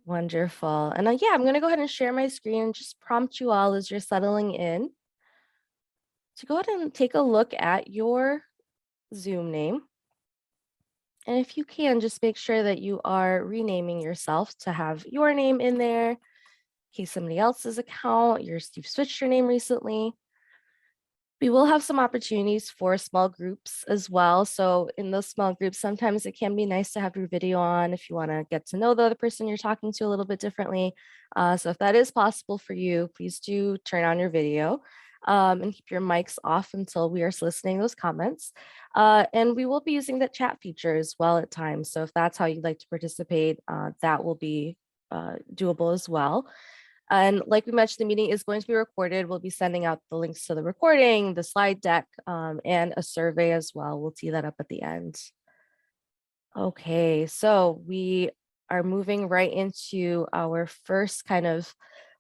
Wonderful. And yeah, I'm going to go ahead and share my screen and just prompt you all as you're settling in to go ahead and take a look at your Zoom name. And if you can, just make sure that you are renaming yourself to have your name in there in case somebody else's account, you've switched your name recently. We will have some opportunities for small groups as well. So in those small groups, sometimes it can be nice to have your video on if you want to get to know the other person you're talking to a little bit differently. So if that is possible for you, please do turn on your video and keep your mics off until we are soliciting those comments. And we will be using the chat feature as well at times. So if that's how you'd like to participate, that will be doable as well. And like we mentioned, the meeting is going to be recorded. We'll be sending out the links to the recording, the slide deck, and a survey as well. We'll tee that up at the end. Okay, so we are moving right into our first kind of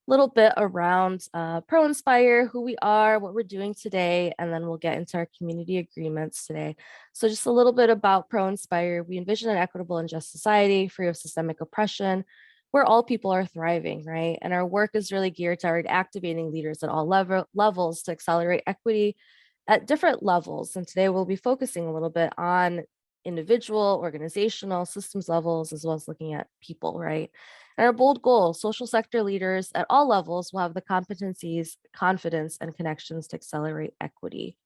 little bit around ProInspire, who we are, what we're doing today, and then we'll get into our community agreements today. So just a little bit about ProInspire. We envision an equitable and just society free of systemic oppression, where all people are thriving, right? And our work is really geared toward activating leaders at all levels to accelerate equity at different levels. And today we'll be focusing a little bit on individual, organizational, systems levels, as well as looking at people, right? And our bold goal, social sector leaders at all levels will have the competencies, confidence, and connections to accelerate equity.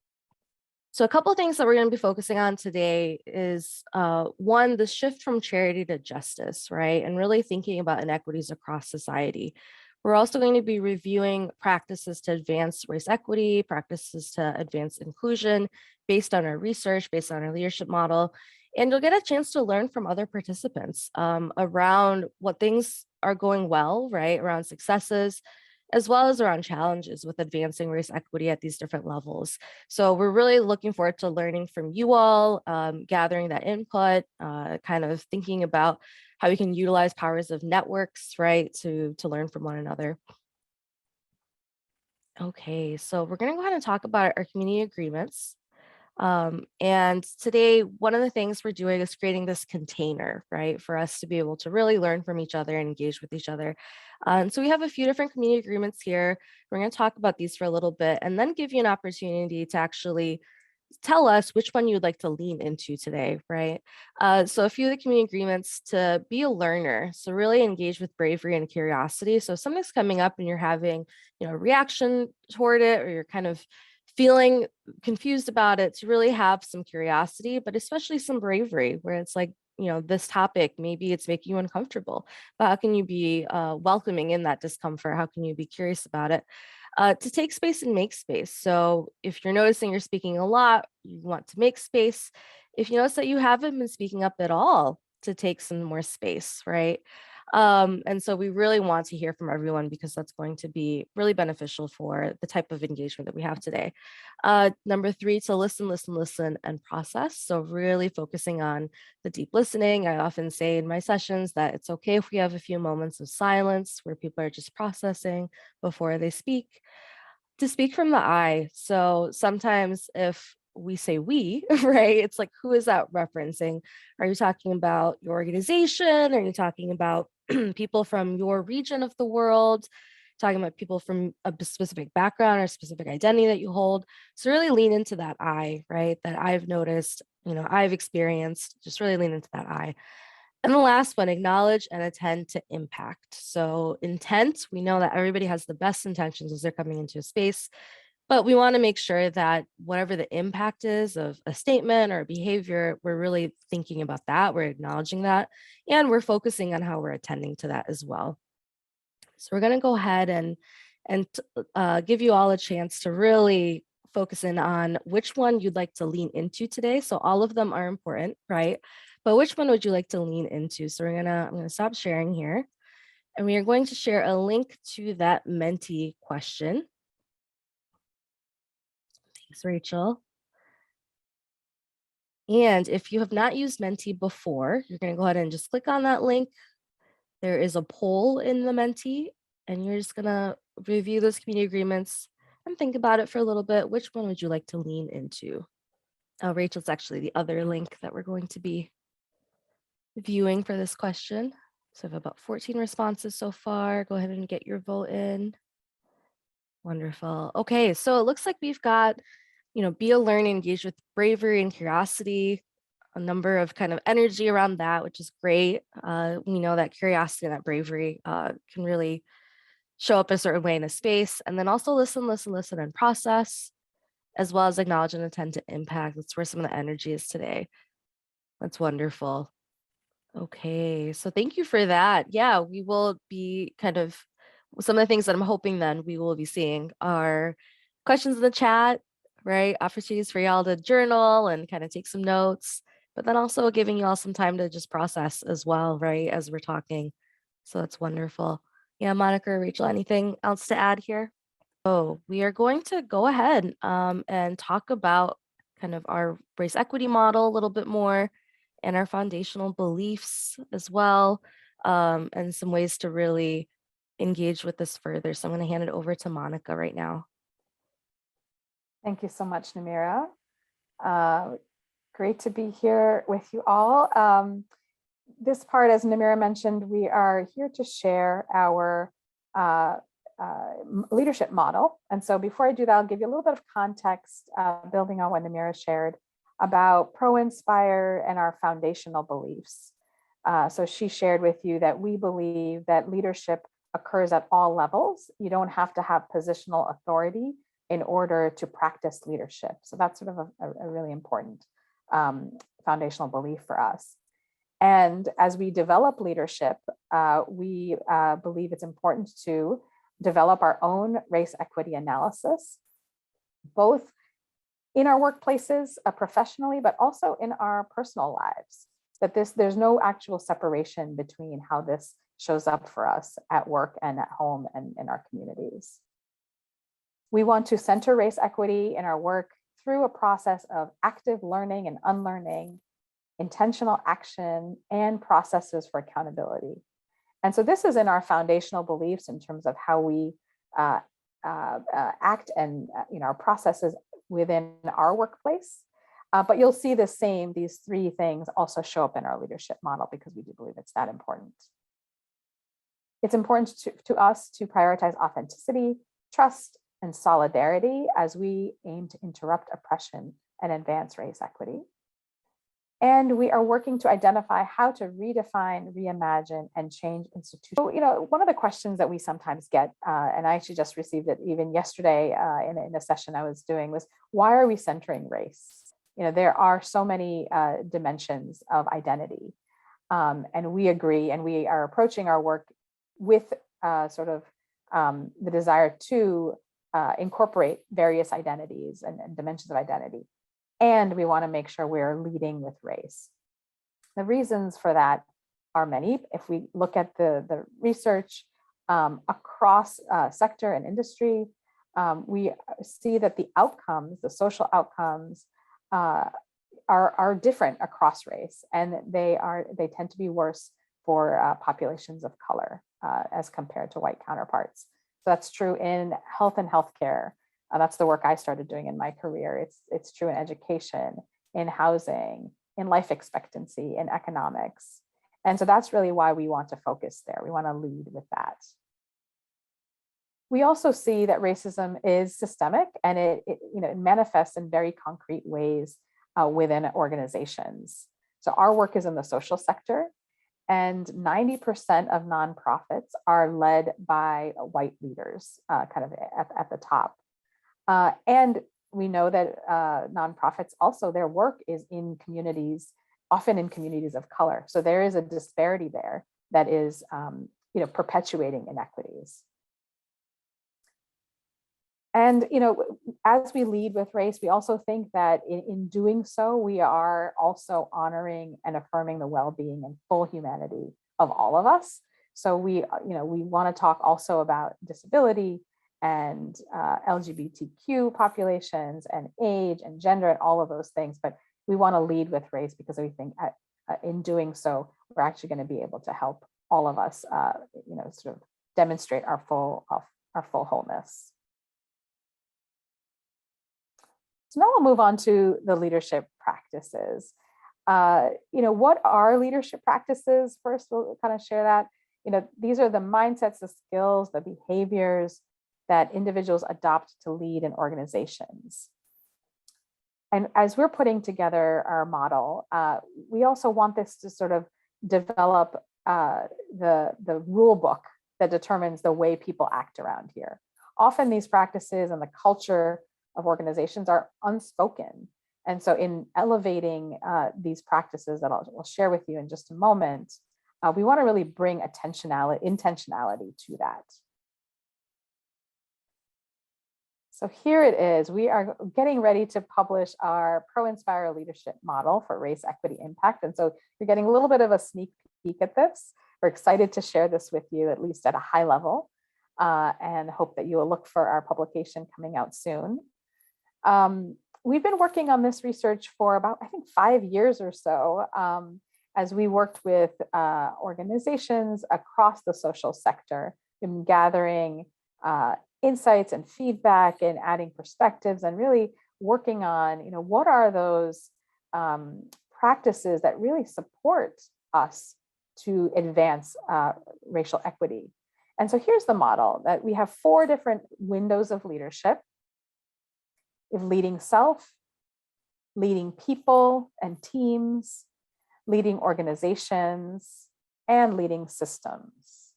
So a couple of things that we're going to be focusing on today is one, the shift from charity to justice, right? And really thinking about inequities across society. We're also going to be reviewing practices to advance race equity, practices to advance inclusion based on our research, based on our leadership model. And you'll get a chance to learn from other participants around what things are going well, right? Around successes, as well as around challenges with advancing race equity at these different levels. So we're really looking forward to learning from you all, gathering that input, kind of thinking about how we can utilize powers of networks, right, to learn from one another. Okay, so we're going to go ahead and talk about our community agreements. And today, one of the things we're doing is creating this container, right, for us to be able to really learn from each other and engage with each other. And so we have a few different community agreements here. We're going to talk about these for a little bit and then give you an opportunity to actually tell us which one you'd like to lean into today, right? So a few of the community agreements to be a learner. So really engage with bravery and curiosity. So if something's coming up and you're having, a reaction toward it, or you're kind of feeling confused about it, to really have some curiosity, but especially some bravery, where it's like, this topic, maybe it's making you uncomfortable, but how can you be welcoming in that discomfort? How can you be curious about it? To take space and make space. So if you're noticing you're speaking a lot, you want to make space. If you notice that you haven't been speaking up at all, to take some more space, right? And so we really want to hear from everyone because that's going to be really beneficial for the type of engagement that we have today. Number three, to listen, and process. So really focusing on the deep listening. I often say in my sessions that it's okay if we have a few moments of silence where people are just processing before they speak. To speak from the I. So sometimes if we say we, right, it's like, who is that referencing? Are you talking about your organization? Are you talking about people from your region of the world? Talking about people from a specific background or specific identity that you hold? So really lean into that I, right? That I've noticed, I've experienced, just really lean into that I. And the last one, acknowledge and attend to impact. So intent, we know that everybody has the best intentions as they're coming into a space, but we want to make sure that whatever the impact is of a statement or behavior, we're really thinking about that, we're acknowledging that, and we're focusing on how we're attending to that as well. So we're going to go ahead and give you all a chance to really focus in on which one you'd like to lean into today. So all of them are important, right? But which one would you like to lean into? So I'm gonna stop sharing here, and we are going to share a link to that Mentee question. Thanks, Rachel. And if you have not used Mentee before, you're going to go ahead and just click on that link. There is a poll in the Mentee, and you're just going to review those community agreements and think about it for a little bit. Which one would you like to lean into? Rachel's actually the other link that we're going to be viewing for this question. So I have about 14 responses so far. Go ahead and get your vote in. Wonderful. Okay, so it looks like we've got, be alert, engage with bravery and curiosity, a number of kind of energy around that, which is great. We know that curiosity and that bravery can really show up a certain way in a space. And then also listen, listen, listen, and process, as well as acknowledge and attend to impact. That's where some of the energy is today. That's wonderful. Okay, so thank you for that. Yeah, we will be kind of some of the things that I'm hoping then we will be seeing are questions in the chat, right? Opportunities for y'all to journal and kind of take some notes, but then also giving y'all some time to just process as well, right? As we're talking. So that's wonderful. Yeah, Monica, Rachel, anything else to add here? Oh, we are going to go ahead and talk about kind of our race equity model a little bit more and our foundational beliefs as well, and some ways to really engage with this further. So I'm going to hand it over to Monica right now. Thank you so much, Namira. Great to be here with you all. This part, as Namira mentioned, we are here to share our leadership model. And so before I do that, I'll give you a little bit of context, building on what Namira shared about ProInspire and our foundational beliefs. So she shared with you that we believe that leadership occurs at all levels. You don't have to have positional authority in order to practice leadership. So that's sort of a really important foundational belief for us. And as we develop leadership, we believe it's important to develop our own race equity analysis, both in our workplaces professionally, but also in our personal lives. That there's no actual separation between how this shows up for us at work and at home and in our communities. We want to center race equity in our work through a process of active learning and unlearning, intentional action, and processes for accountability. And so this is in our foundational beliefs in terms of how we act and our processes within our workplace. But you'll see these three things also show up in our leadership model because we do believe it's that important. It's important to us to prioritize authenticity, trust, and solidarity as we aim to interrupt oppression and advance race equity. And we are working to identify how to redefine, reimagine, and change institutions. So, one of the questions that we sometimes get, and I actually just received it even yesterday in a session I was doing, was why are we centering race? There are so many dimensions of identity. And we agree, and we are approaching our work with the desire to incorporate various identities and dimensions of identity. And we want to make sure we're leading with race. The reasons for that are many. If we look at the research across sector and industry, we see that the outcomes, the social outcomes, are different across race, and they tend to be worse for populations of color as compared to white counterparts. So that's true in health and healthcare. That's the work I started doing in my career. It's true in education, in housing, in life expectancy, in economics. And so that's really why we want to focus there. We want to lead with that. We also see that racism is systemic, and it manifests in very concrete ways within organizations. So our work is in the social sector, and 90% of nonprofits are led by white leaders, kind of at the top. And we know that nonprofits also, their work is in communities, often in communities of color. So there is a disparity there that is, perpetuating inequities. And, as we lead with race, we also think that in doing so, we are also honoring and affirming the well-being and full humanity of all of us. So we want to talk also about disability and LGBTQ populations and age and gender and all of those things. But we want to lead with race because we think in doing so, we're actually going to be able to help all of us, sort of demonstrate our full wholeness. So now we'll move on to the leadership practices. What are leadership practices? First, we'll kind of share that. These are the mindsets, the skills, the behaviors that individuals adopt to lead in organizations. And as we're putting together our model, we also want this to sort of develop the rule book that determines the way people act around here. Often these practices and the culture of organizations are unspoken. And so in elevating these practices that I'll share with you in just a moment, we want to really bring intentionality to that. So here it is. We are getting ready to publish our ProInspire leadership model for race, equity, impact. And so you're getting a little bit of a sneak peek at this. We're excited to share this with you, at least at a high level, and hope that you will look for our publication coming out soon. We've been working on this research for about, I think, 5 years or so, as we worked with organizations across the social sector in gathering insights and feedback and adding perspectives and really working on, what are those practices that really support us to advance racial equity. And so here's the model that we have 4 different windows of leadership: leading self, leading people and teams, leading organizations, and leading systems.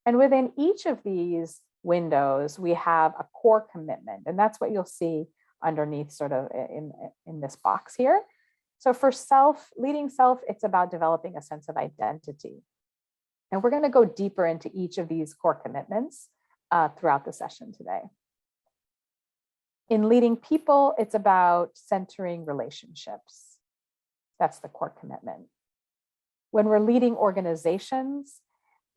And within each of these windows, we have a core commitment, and that's what you'll see underneath sort of in this box here. So for leading self, it's about developing a sense of identity. And we're going to go deeper into each of these core commitments throughout the session today. In leading people, it's about centering relationships. That's the core commitment. When we're leading organizations,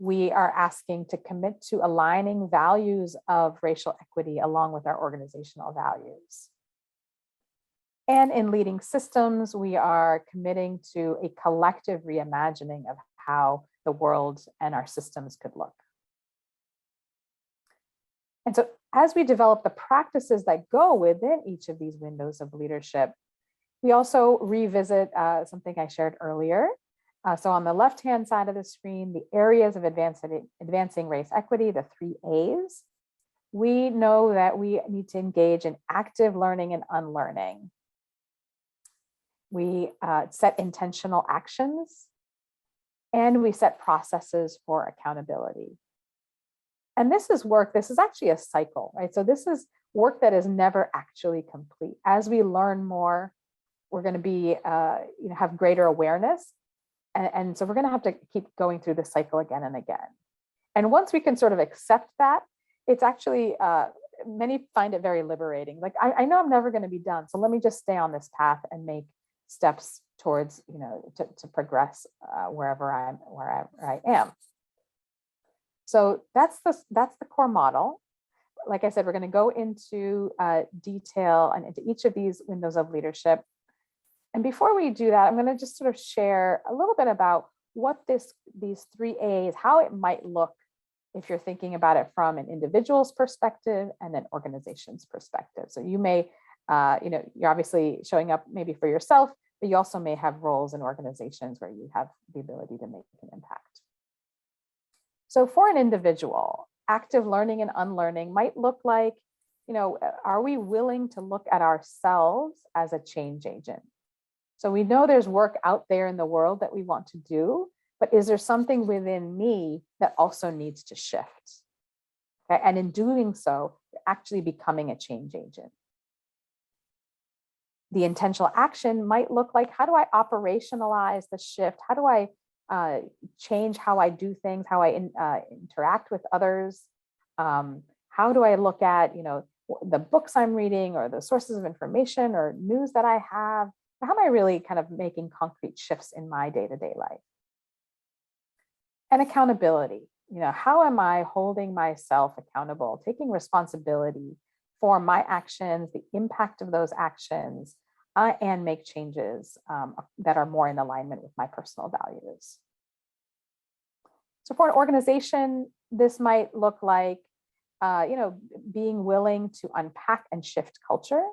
we are asking to commit to aligning values of racial equity along with our organizational values. And in leading systems, we are committing to a collective reimagining of how the world and our systems could look. And so as we develop the practices that go within each of these windows of leadership, we also revisit something I shared earlier. So on the left-hand side of the screen, the areas of advancing race equity, the 3 A's, we know that we need to engage in active learning and unlearning. We set intentional actions, and we set processes for accountability. And this is actually a cycle, right? So this is work that is never actually complete. As we learn more, we're going to be, have greater awareness. And so we're going to have to keep going through the cycle again and again. And once we can sort of accept that, it's actually, many find it very liberating. Like, I know I'm never going to be done. So let me just stay on this path and make steps towards, to progress wherever I am. So that's the core model. Like I said, we're going to go into detail and into each of these windows of leadership. And before we do that, I'm going to just sort of share a little bit about what these 3 A's, how it might look if you're thinking about it from an individual's perspective and an organization's perspective. So you may, you're obviously showing up maybe for yourself, but you also may have roles in organizations where you have the ability to make an impact. So for an individual, active learning and unlearning might look like, are we willing to look at ourselves as a change agent? So we know there's work out there in the world that we want to do, but is there something within me that also needs to shift? Okay? And in doing so, actually becoming a change agent. The intentional action might look like, how do I operationalize the shift? How do I change how I do things, how I interact with others? How do I look at, the books I'm reading or the sources of information or news that I have? How am I really kind of making concrete shifts in my day-to-day life? And accountability, how am I holding myself accountable, taking responsibility for my actions, the impact of those actions, and make changes that are more in alignment with my personal values. So for an organization, this might look like, being willing to unpack and shift culture,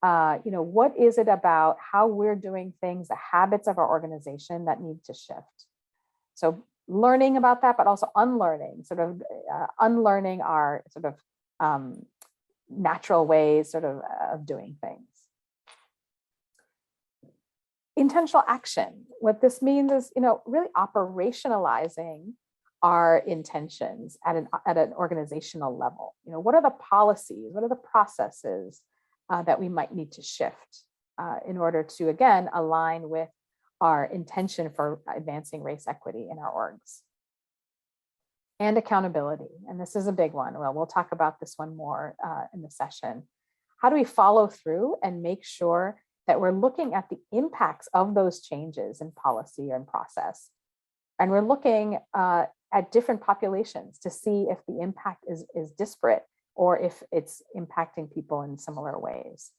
What is it about how we're doing things, the habits of our organization that need to shift? So learning about that, but also unlearning, unlearning our natural ways of doing things. Intentional action. What this means is, really operationalizing our intentions at an organizational level. What are the policies? What are the processes that we might need to shift in order to, again, align with our intention for advancing race equity in our orgs? And accountability. And this is a big one. Well, we'll talk about this one more in the session. How do we follow through and make sure that we're looking at the impacts of those changes in policy and process? And we're looking at different populations to see if the impact is disparate or if it's impacting people in similar ways.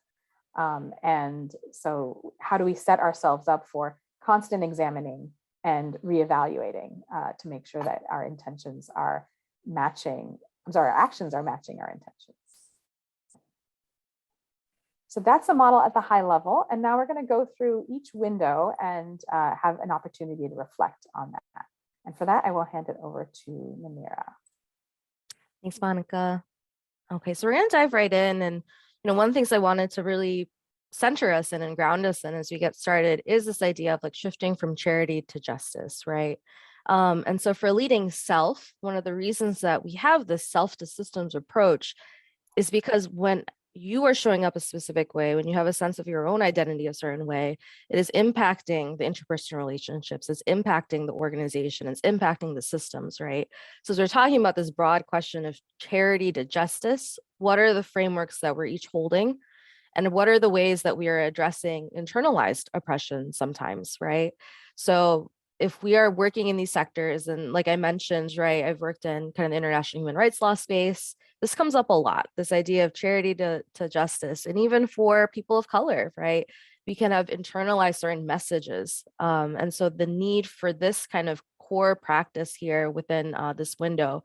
And so how do we set ourselves up for constant examining and reevaluating to make sure that our intentions are matching, our actions are matching our intentions. So that's the model at the high level. And now we're going to go through each window and have an opportunity to reflect on that. And for that, I will hand it over to Namira. Thanks, Monica. Okay, so we're going to dive right in. And, one of the things I wanted to really center us in and ground us in as we get started is this idea of shifting from charity to justice, right? And so for leading self, one of the reasons that we have this self to systems approach is because when you are showing up a specific way, when you have a sense of your own identity a certain way, it is impacting the interpersonal relationships, it's impacting the organization, it's impacting the systems, right? So as we're talking about this broad question of charity to justice, what are the frameworks that we're each holding? And what are the ways that we are addressing internalized oppression sometimes, right? So if we are working in these sectors, and like I mentioned, right, I've worked in kind of the international human rights law space, this comes up a lot, this idea of charity to justice. And even for people of color, right, we can have internalized certain messages. And so the need for this kind of core practice here within this window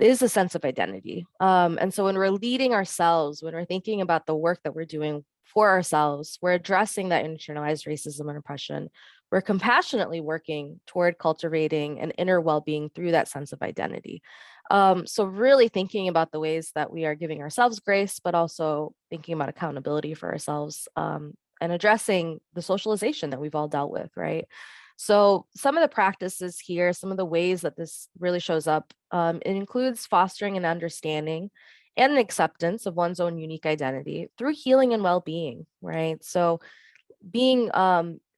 is a sense of identity. And so when we're leading ourselves, when we're thinking about the work that we're doing for ourselves, we're addressing that internalized racism and oppression. We're compassionately working toward cultivating an inner well-being through that sense of identity. So really thinking about the ways that we are giving ourselves grace, but also thinking about accountability for ourselves and addressing the socialization that we've all dealt with, right? So some of the practices here, some of the ways that this really shows up, it includes fostering an understanding and an acceptance of one's own unique identity through healing and well-being, right? So being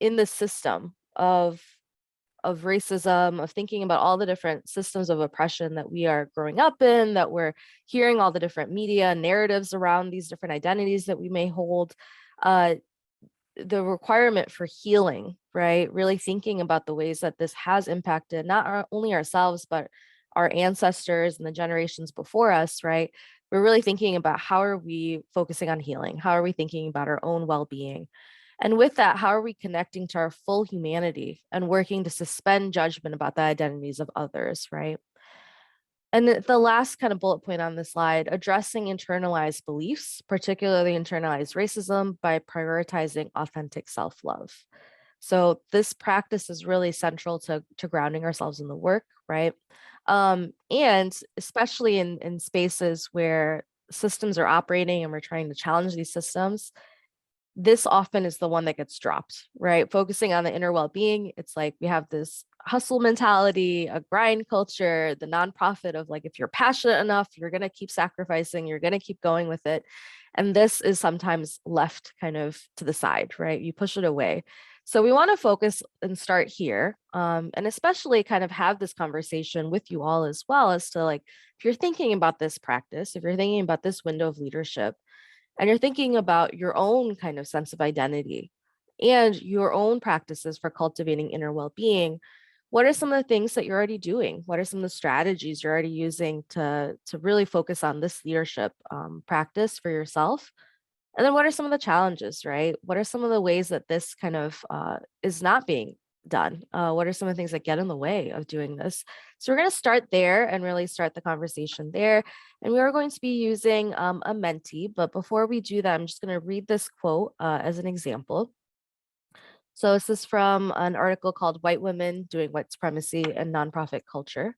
in the system of racism, of thinking about all the different systems of oppression that we are growing up in, that we're hearing all the different media narratives around these different identities that we may hold, the requirement for healing, right? Really thinking about the ways that this has impacted not only ourselves, but our ancestors and the generations before us, right? We're really thinking about how are we focusing on healing? How are we thinking about our own well-being? And with that, how are we connecting to our full humanity and working to suspend judgment about the identities of others, right? And the last kind of bullet point on the slide, addressing internalized beliefs, particularly internalized racism, by prioritizing authentic self-love. So this practice is really central to grounding ourselves in the work, right? And especially in spaces where systems are operating and we're trying to challenge these systems, this often is the one that gets dropped, right? Focusing on the inner well-being, it's like we have this hustle mentality, a grind culture, the nonprofit of if you're passionate enough, you're going to keep sacrificing, you're going to keep going with it. And this is sometimes left kind of to the side, right? You push it away. So we want to focus and start here, and especially kind of have this conversation with you all as well as to if you're thinking about this practice, if you're thinking about this window of leadership, and you're thinking about your own kind of sense of identity and your own practices for cultivating inner well-being, what are some of the things that you're already doing? What are some of the strategies you're already using to really focus on this leadership practice for yourself? And then what are some of the challenges, right? What are some of the ways that this kind of is not being done? What are some of the things that get in the way of doing this? So we're going to start there and really start the conversation there. And we are going to be using a Mentee. But before we do that, I'm just going to read this quote as an example. So this is from an article called White Women Doing White Supremacy and Nonprofit Culture.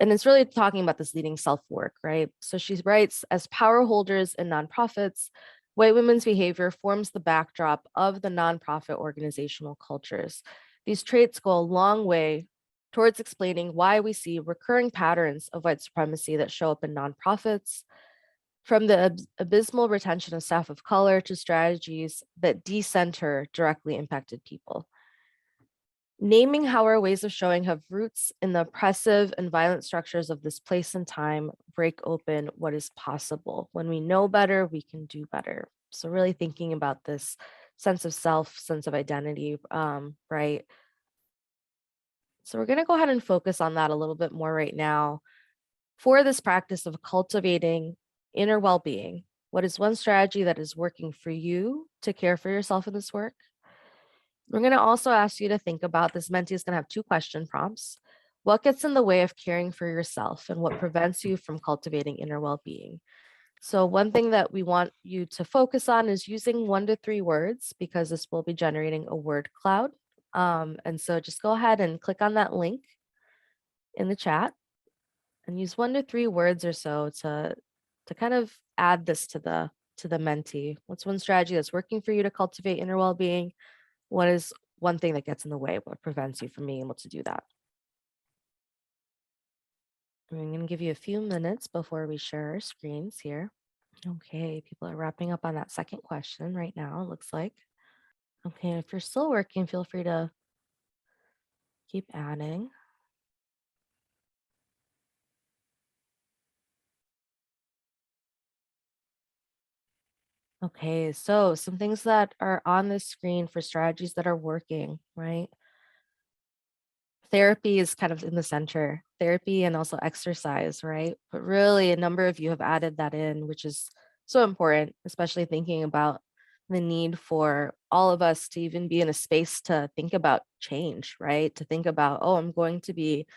And it's really talking about this leading self work, right? So she writes, as power holders in nonprofits, white women's behavior forms the backdrop of the nonprofit organizational cultures. These traits go a long way towards explaining why we see recurring patterns of white supremacy that show up in nonprofits, from the abysmal retention of staff of color to strategies that decenter directly impacted people. Naming how our ways of showing have roots in the oppressive and violent structures of this place and time break open what is possible. When we know better, we can do better. So really thinking about this sense of self, sense of identity, right? So we're going to go ahead and focus on that a little bit more right now for this practice of cultivating inner well-being. What is one strategy that is working for you to care for yourself in this work? We're going to also ask you to think about this. Mentee is going to have 2 question prompts. What gets in the way of caring for yourself and what prevents you from cultivating inner well-being? So one thing that we want you to focus on is using 1 to 3 words, because this will be generating a word cloud. And so just go ahead and click on that link in the chat and use 1 to 3 words or so to kind of add this to the Mentee. What's one strategy that's working for you to cultivate inner well-being? What is one thing that gets in the way? What prevents you from being able to do that? I'm going to give you a few minutes before we share our screens here. Okay, people are wrapping up on that second question right now, it looks like. Okay, if you're still working, feel free to keep adding. Okay, so some things that are on the screen for strategies that are working, right? Therapy is kind of in the center, therapy and also exercise, right? But really, a number of you have added that in, which is so important, especially thinking about the need for all of us to even be in a space to think about change, right? To think about, oh, I'm going to be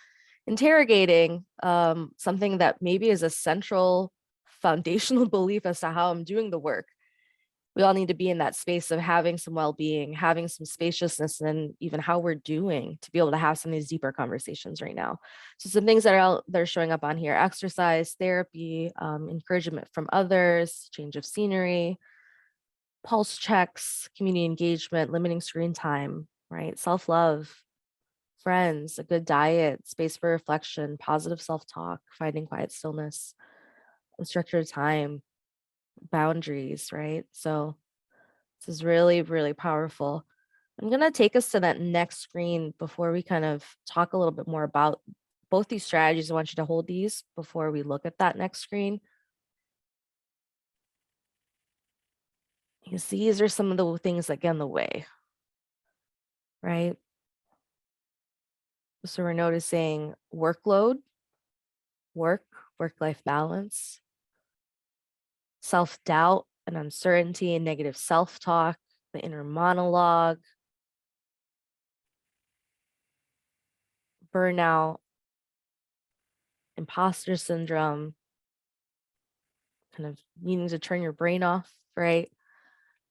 interrogating something that maybe is a central foundational belief as to how I'm doing the work. We all need to be in that space of having some well-being, having some spaciousness, and even how we're doing to be able to have some of these deeper conversations right now. So some things that are showing up on here: exercise, therapy, encouragement from others, change of scenery, pulse checks, community engagement, limiting screen time, right? Self-love, friends, a good diet, space for reflection, positive self-talk, finding quiet stillness, structured time, boundaries, right? So this is really, really powerful. I'm going to take us to that next screen before we kind of talk a little bit more about both these strategies. I want you to hold these before we look at that next screen. Because these are some of the things that get in the way, right? So we're noticing workload, work-life balance, self-doubt and uncertainty and negative self-talk, the inner monologue, burnout, imposter syndrome, kind of needing to turn your brain off, right?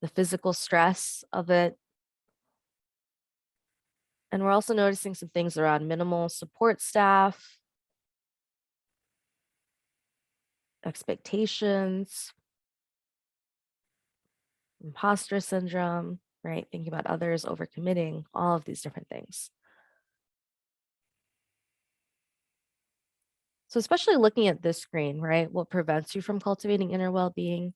The physical stress of it. And we're also noticing some things around minimal support staff, expectations, imposter syndrome, right? Thinking about others, overcommitting, all of these different things. So especially looking at this screen, right? What prevents you from cultivating inner well-being?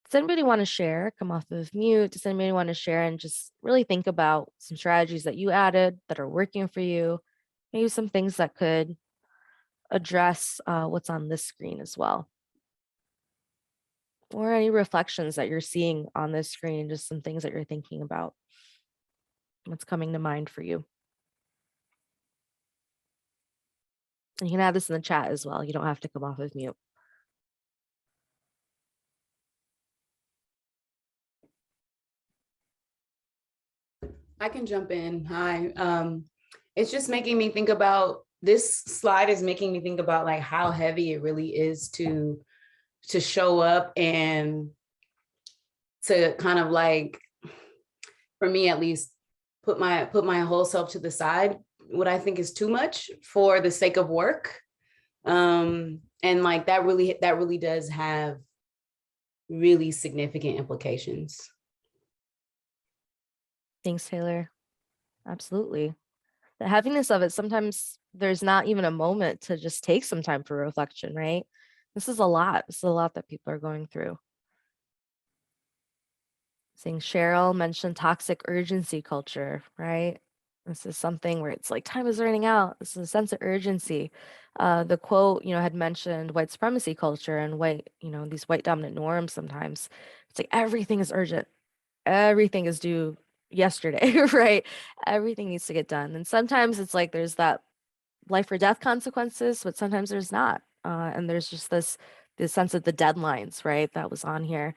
Does anybody want to share? Come off of mute. Does anybody want to share and just really think about some strategies that you added that are working for you? Maybe some things that could address what's on this screen as well. Or any reflections that you're seeing on this screen, just some things that you're thinking about. What's coming to mind for you? And you can add this in the chat as well. You don't have to come off of mute. I can jump in. Hi. It's just making me think about, this slide is making me think about like how heavy it really is to show up and to kind of like, for me at least, put my whole self to the side, what I think is too much for the sake of work. And like that really does have really significant implications. Thanks, Taylor. Absolutely. The heaviness of it, sometimes there's not even a moment to just take some time for reflection, right? This is a lot. This is a lot that people are going through. Saying Cheryl mentioned toxic urgency culture, right? This is something where it's like time is running out. This is a sense of urgency. The quote, had mentioned white supremacy culture and white, these white dominant norms sometimes. It's like everything is urgent. Everything is due yesterday, right? Everything needs to get done. And sometimes it's like there's that life or death consequences, but sometimes there's not. And there's just this sense of the deadlines, right? That was on here.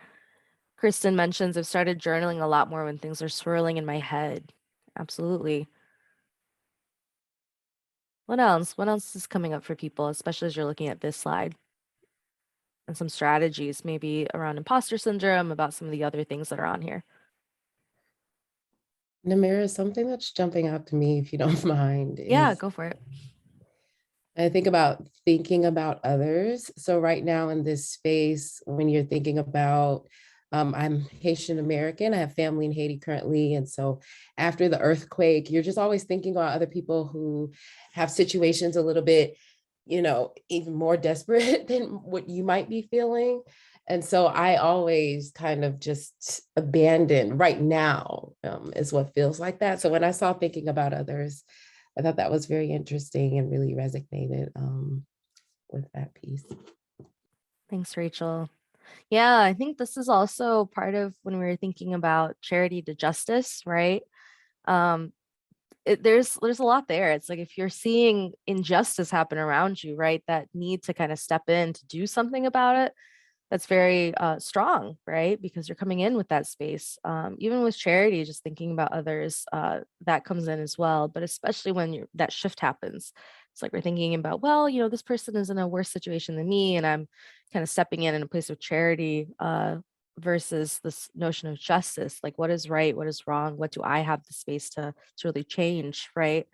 Kristen mentions I've started journaling a lot more when things are swirling in my head. Absolutely. What else? What else is coming up for people, especially as you're looking at this slide? And some strategies, maybe around imposter syndrome, about some of the other things that are on here. Namira, something that's jumping out to me, if you don't mind, Yeah, is go for it. I think about thinking about others. So right now in this space, when you're thinking about, I'm Haitian American, I have family in Haiti currently. And so after the earthquake, you're just always thinking about other people who have situations a little bit, even more desperate than what you might be feeling. And so I always kind of just abandon right now, is what feels like that. So when I saw thinking about others, I thought that was very interesting and really resonated with that piece. Thanks, Rachel. Yeah, I think this is also part of when we were thinking about charity to justice, right? There's a lot there. It's like if you're seeing injustice happen around you, right, that need to kind of step in to do something about it, that's very strong, right? Because you're coming in with that space. Even with charity, just thinking about others, that comes in as well. But especially when that shift happens, it's like we're thinking about, well, this person is in a worse situation than me, and I'm kind of stepping in a place of charity versus this notion of justice. Like, what is right? What is wrong? What do I have the space to really change, right?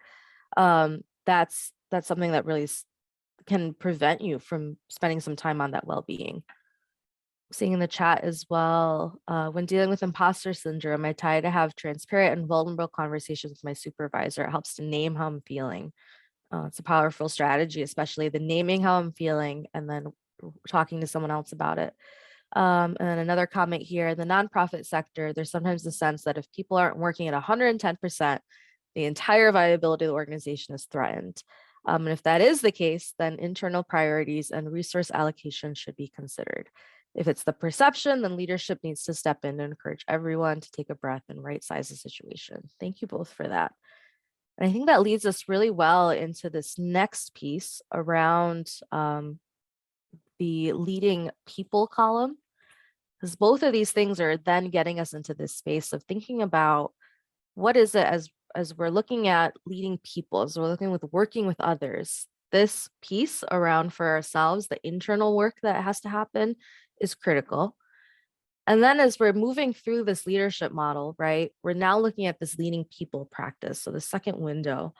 That's something that really can prevent you from spending some time on that well-being. Seeing in the chat as well, when dealing with imposter syndrome, I try to have transparent and vulnerable conversations with my supervisor. It helps to name how I'm feeling. It's a powerful strategy, especially the naming how I'm feeling and then talking to someone else about it. And then another comment here, in the nonprofit sector, there's sometimes the sense that if people aren't working at 110%, the entire viability of the organization is threatened. And if that is the case, then internal priorities and resource allocation should be considered. If it's the perception, then leadership needs to step in and encourage everyone to take a breath and right size the situation. Thank you both for that. And I think that leads us really well into this next piece around the leading people column, because both of these things are then getting us into this space of thinking about what is it as we're looking at leading people, as we're looking with working with others. This piece around for ourselves, the internal work that has to happen, is critical. And then as we're moving through this leadership model, right, we're now looking at this leading people practice. So the second window.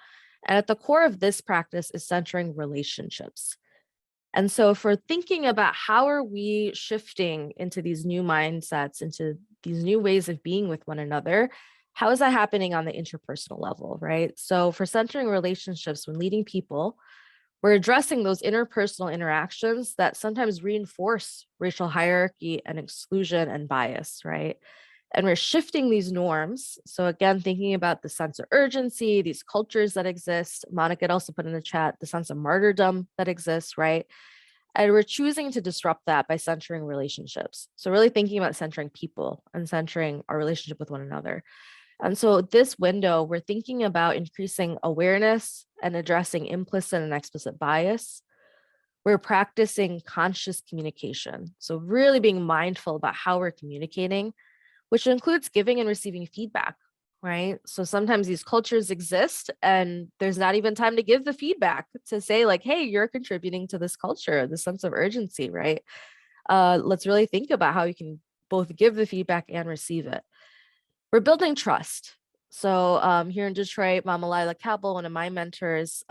And at the core of this practice is centering relationships. And so if we're thinking about how are we shifting into these new mindsets, into these new ways of being with one another, how is that happening on the interpersonal level, right? So for centering relationships when leading people, we're addressing those interpersonal interactions that sometimes reinforce racial hierarchy and exclusion and bias, right? And we're shifting these norms. So again, thinking about the sense of urgency, these cultures that exist. Monica had also put in the chat the sense of martyrdom that exists, right? And we're choosing to disrupt that by centering relationships. So really thinking about centering people and centering our relationship with one another. And so this window, we're thinking about increasing awareness and addressing implicit and explicit bias. We're practicing conscious communication. So really being mindful about how we're communicating, which includes giving and receiving feedback, right? So sometimes these cultures exist and there's not even time to give the feedback to say like, hey, you're contributing to this culture, the sense of urgency, right? Let's really think about how you can both give the feedback and receive it. We're building trust. So here in Detroit, Mama Lila Cabell, one of my mentors,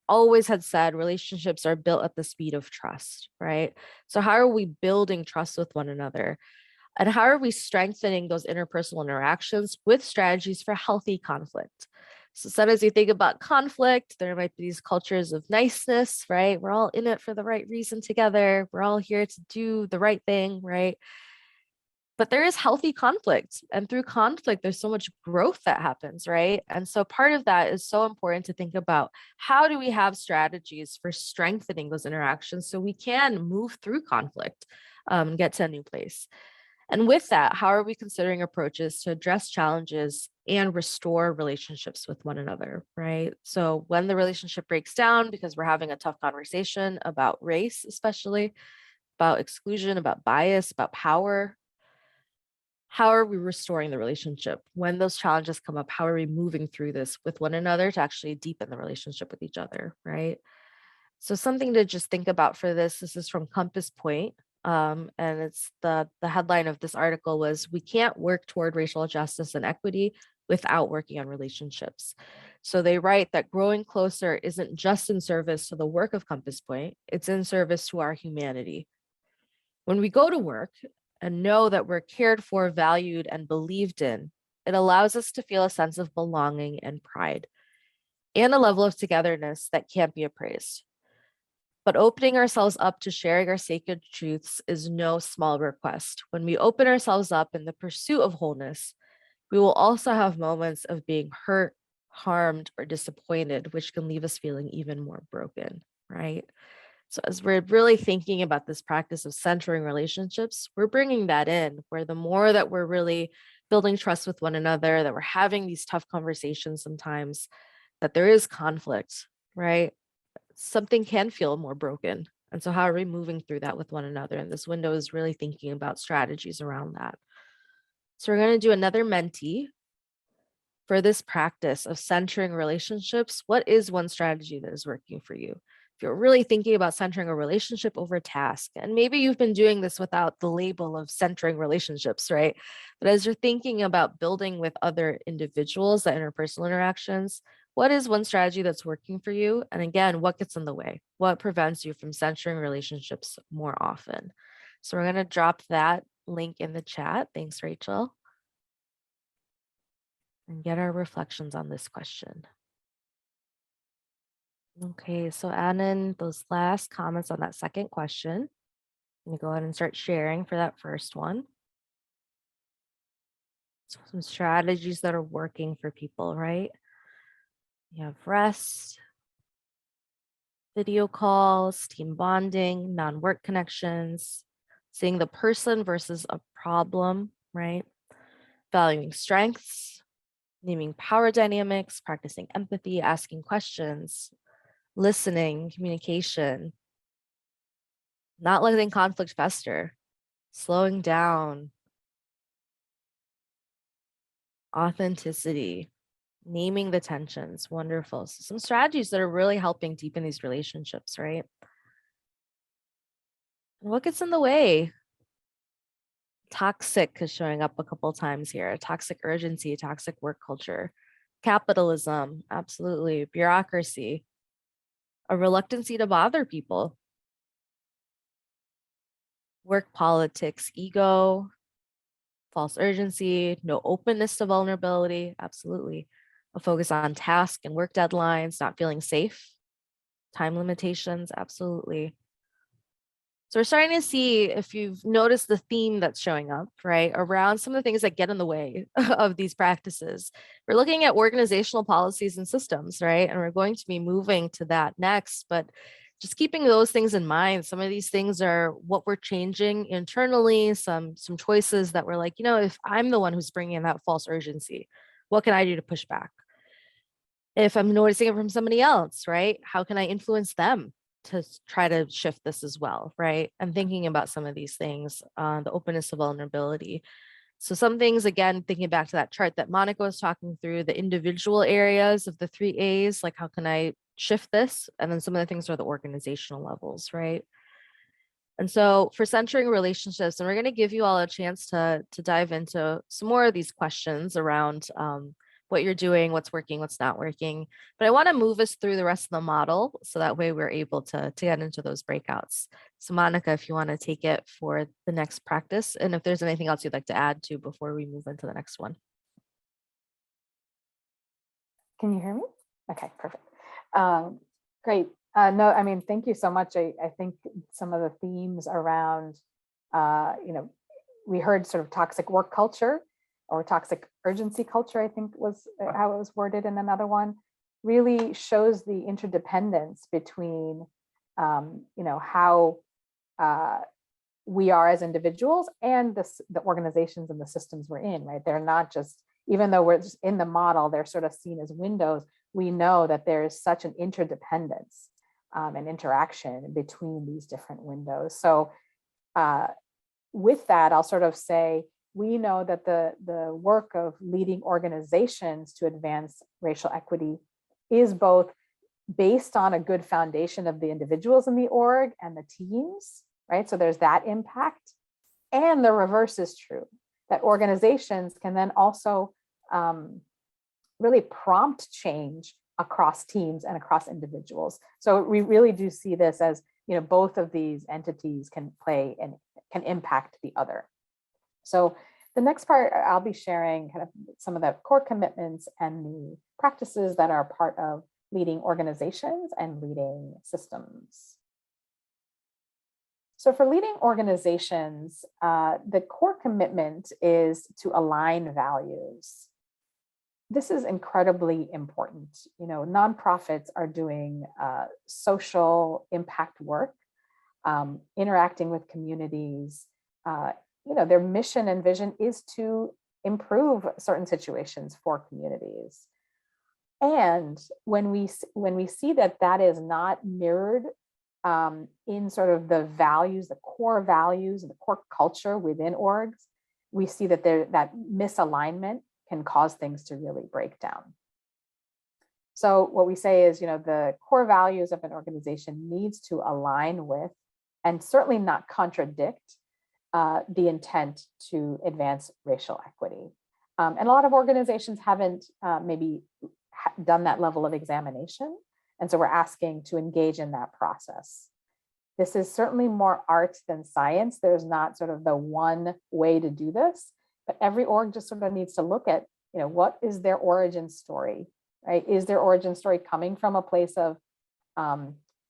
always had said relationships are built at the speed of trust, right? So how are we building trust with one another? And how are we strengthening those interpersonal interactions with strategies for healthy conflict? So sometimes we think about conflict, there might be these cultures of niceness, right? We're all in it for the right reason together. We're all here to do the right thing, right? But there is healthy conflict. And through conflict, there's so much growth that happens, right? And so part of that is so important to think about how do we have strategies for strengthening those interactions so we can move through conflict and get to a new place. And with that, how are we considering approaches to address challenges and restore relationships with one another, right? So when the relationship breaks down because we're having a tough conversation about race, especially about exclusion, about bias, about power, how are we restoring the relationship? When those challenges come up, how are we moving through this with one another to actually deepen the relationship with each other, right? So something to just think about for this is from Compass Point. And it's the headline of this article was, we can't work toward racial justice and equity without working on relationships. So they write that growing closer isn't just in service to the work of Compass Point, it's in service to our humanity. When we go to work and know that we're cared for, valued, and believed in, it allows us to feel a sense of belonging and pride, and a level of togetherness that can't be appraised. But opening ourselves up to sharing our sacred truths is no small request. When we open ourselves up in the pursuit of wholeness, we will also have moments of being hurt, harmed, or disappointed, which can leave us feeling even more broken, right? So as we're really thinking about this practice of centering relationships, we're bringing that in, where the more that we're really building trust with one another, that we're having these tough conversations sometimes, that there is conflict, right? Something can feel more broken. And so how are we moving through that with one another? And this window is really thinking about strategies around that. So we're going to do another mentee for this practice of centering relationships. What is one strategy that is working for you? If you're really thinking about centering a relationship over a task, and maybe you've been doing this without the label of centering relationships, right? But as you're thinking about building with other individuals, that interpersonal interactions, what is one strategy that's working for you? And again, what gets in the way? What prevents you from centering relationships more often? So we're going to drop that link in the chat. Thanks, Rachel. And get our reflections on this question. Okay, so add in those last comments on that second question. I'm going to go ahead and start sharing for that first one. So some strategies that are working for people, right? You have rest, video calls, team bonding, non-work connections, seeing the person versus a problem, right? Valuing strengths, naming power dynamics, practicing empathy, asking questions, listening, communication, not letting conflict fester, slowing down, authenticity, naming the tensions. Wonderful. So some strategies that are really helping deepen these relationships, right? And what gets in the way? Toxic is showing up a couple of times here. Toxic urgency, toxic work culture, capitalism, absolutely, bureaucracy, a reluctancy to bother people, work politics, ego, false urgency, no openness to vulnerability, absolutely. A focus on task and work deadlines, not feeling safe, time limitations, absolutely. So we're starting to see, if you've noticed the theme that's showing up, right, around some of the things that get in the way of these practices. We're looking at organizational policies and systems, right? And we're going to be moving to that next, but just keeping those things in mind. Some of these things are what we're changing internally, some choices that we're like, you know, if I'm the one who's bringing in that false urgency, what can I do to push back? If I'm noticing it from somebody else, right? How can I influence them to try to shift this as well, right? I'm thinking about some of these things, the openness to vulnerability. So some things, again, thinking back to that chart that Monica was talking through, the individual areas of the 3 A's, like how can I shift this? And then some of the things are the organizational levels, right? And so for centering relationships, and we're going to give you all a chance to dive into some more of these questions around what you're doing, what's working, what's not working. But I want to move us through the rest of the model so that way we're able to get into those breakouts. So Monica, if you want to take it for the next practice, and if there's anything else you'd like to add to before we move into the next one. Can you hear me? Okay, perfect. Great. No, I mean, thank you so much. I think some of the themes around, we heard sort of toxic work culture or toxic urgency culture, I think was how it was worded in another one, really shows the interdependence between, how we are as individuals and the organizations and the systems we're in, right? They're not just, even though we're just in the model, they're sort of seen as windows. We know that there is such an interdependence and interaction between these different windows. So with that, I'll sort of say, we know that the work of leading organizations to advance racial equity is both based on a good foundation of the individuals in the org and the teams, right? So there's that impact. And the reverse is true, that organizations can then also really prompt change across teams and across individuals. So we really do see this as, both of these entities can play and can impact the other. So the next part, I'll be sharing kind of some of the core commitments and the practices that are part of leading organizations and leading systems. So for leading organizations, the core commitment is to align values. This is incredibly important. Nonprofits are doing social impact work, interacting with communities. Their mission and vision is to improve certain situations for communities. And when we see that is not mirrored in sort of the values, the core values, and the core culture within orgs, we see that that misalignment can cause things to really break down. So what we say is, the core values of an organization needs to align with, and certainly not contradict, the intent to advance racial equity. And a lot of organizations haven't maybe done that level of examination. And so we're asking to engage in that process. This is certainly more art than science. There's not sort of the one way to do this, but every org just sort of needs to look at, what is their origin story, right? Is their origin story coming from a place of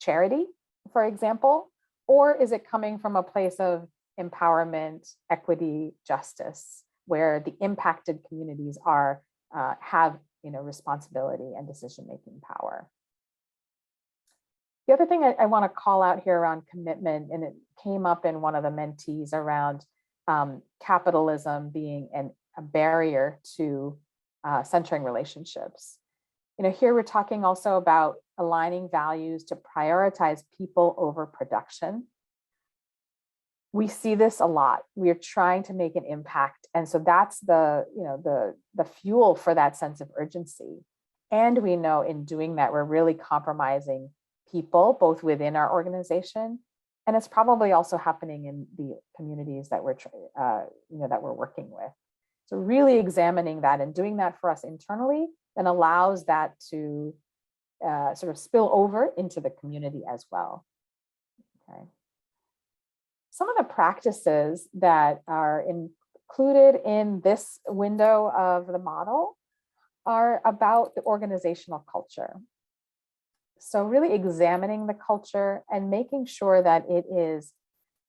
charity, for example, or is it coming from a place of empowerment, equity, justice, where the impacted communities have responsibility and decision-making power? The other thing I want to call out here around commitment, and it came up in one of the mentees around capitalism being a barrier to centering relationships. Here we're talking also about aligning values to prioritize people over production. We see this a lot. We're trying to make an impact. And so that's the fuel for that sense of urgency. And we know in doing that, we're really compromising people, both within our organization, and it's probably also happening in the communities that we're working with. So really examining that and doing that for us internally then allows that to sort of spill over into the community as well. Okay. Some of the practices that are included in this window of the model are about the organizational culture. So really examining the culture and making sure that it is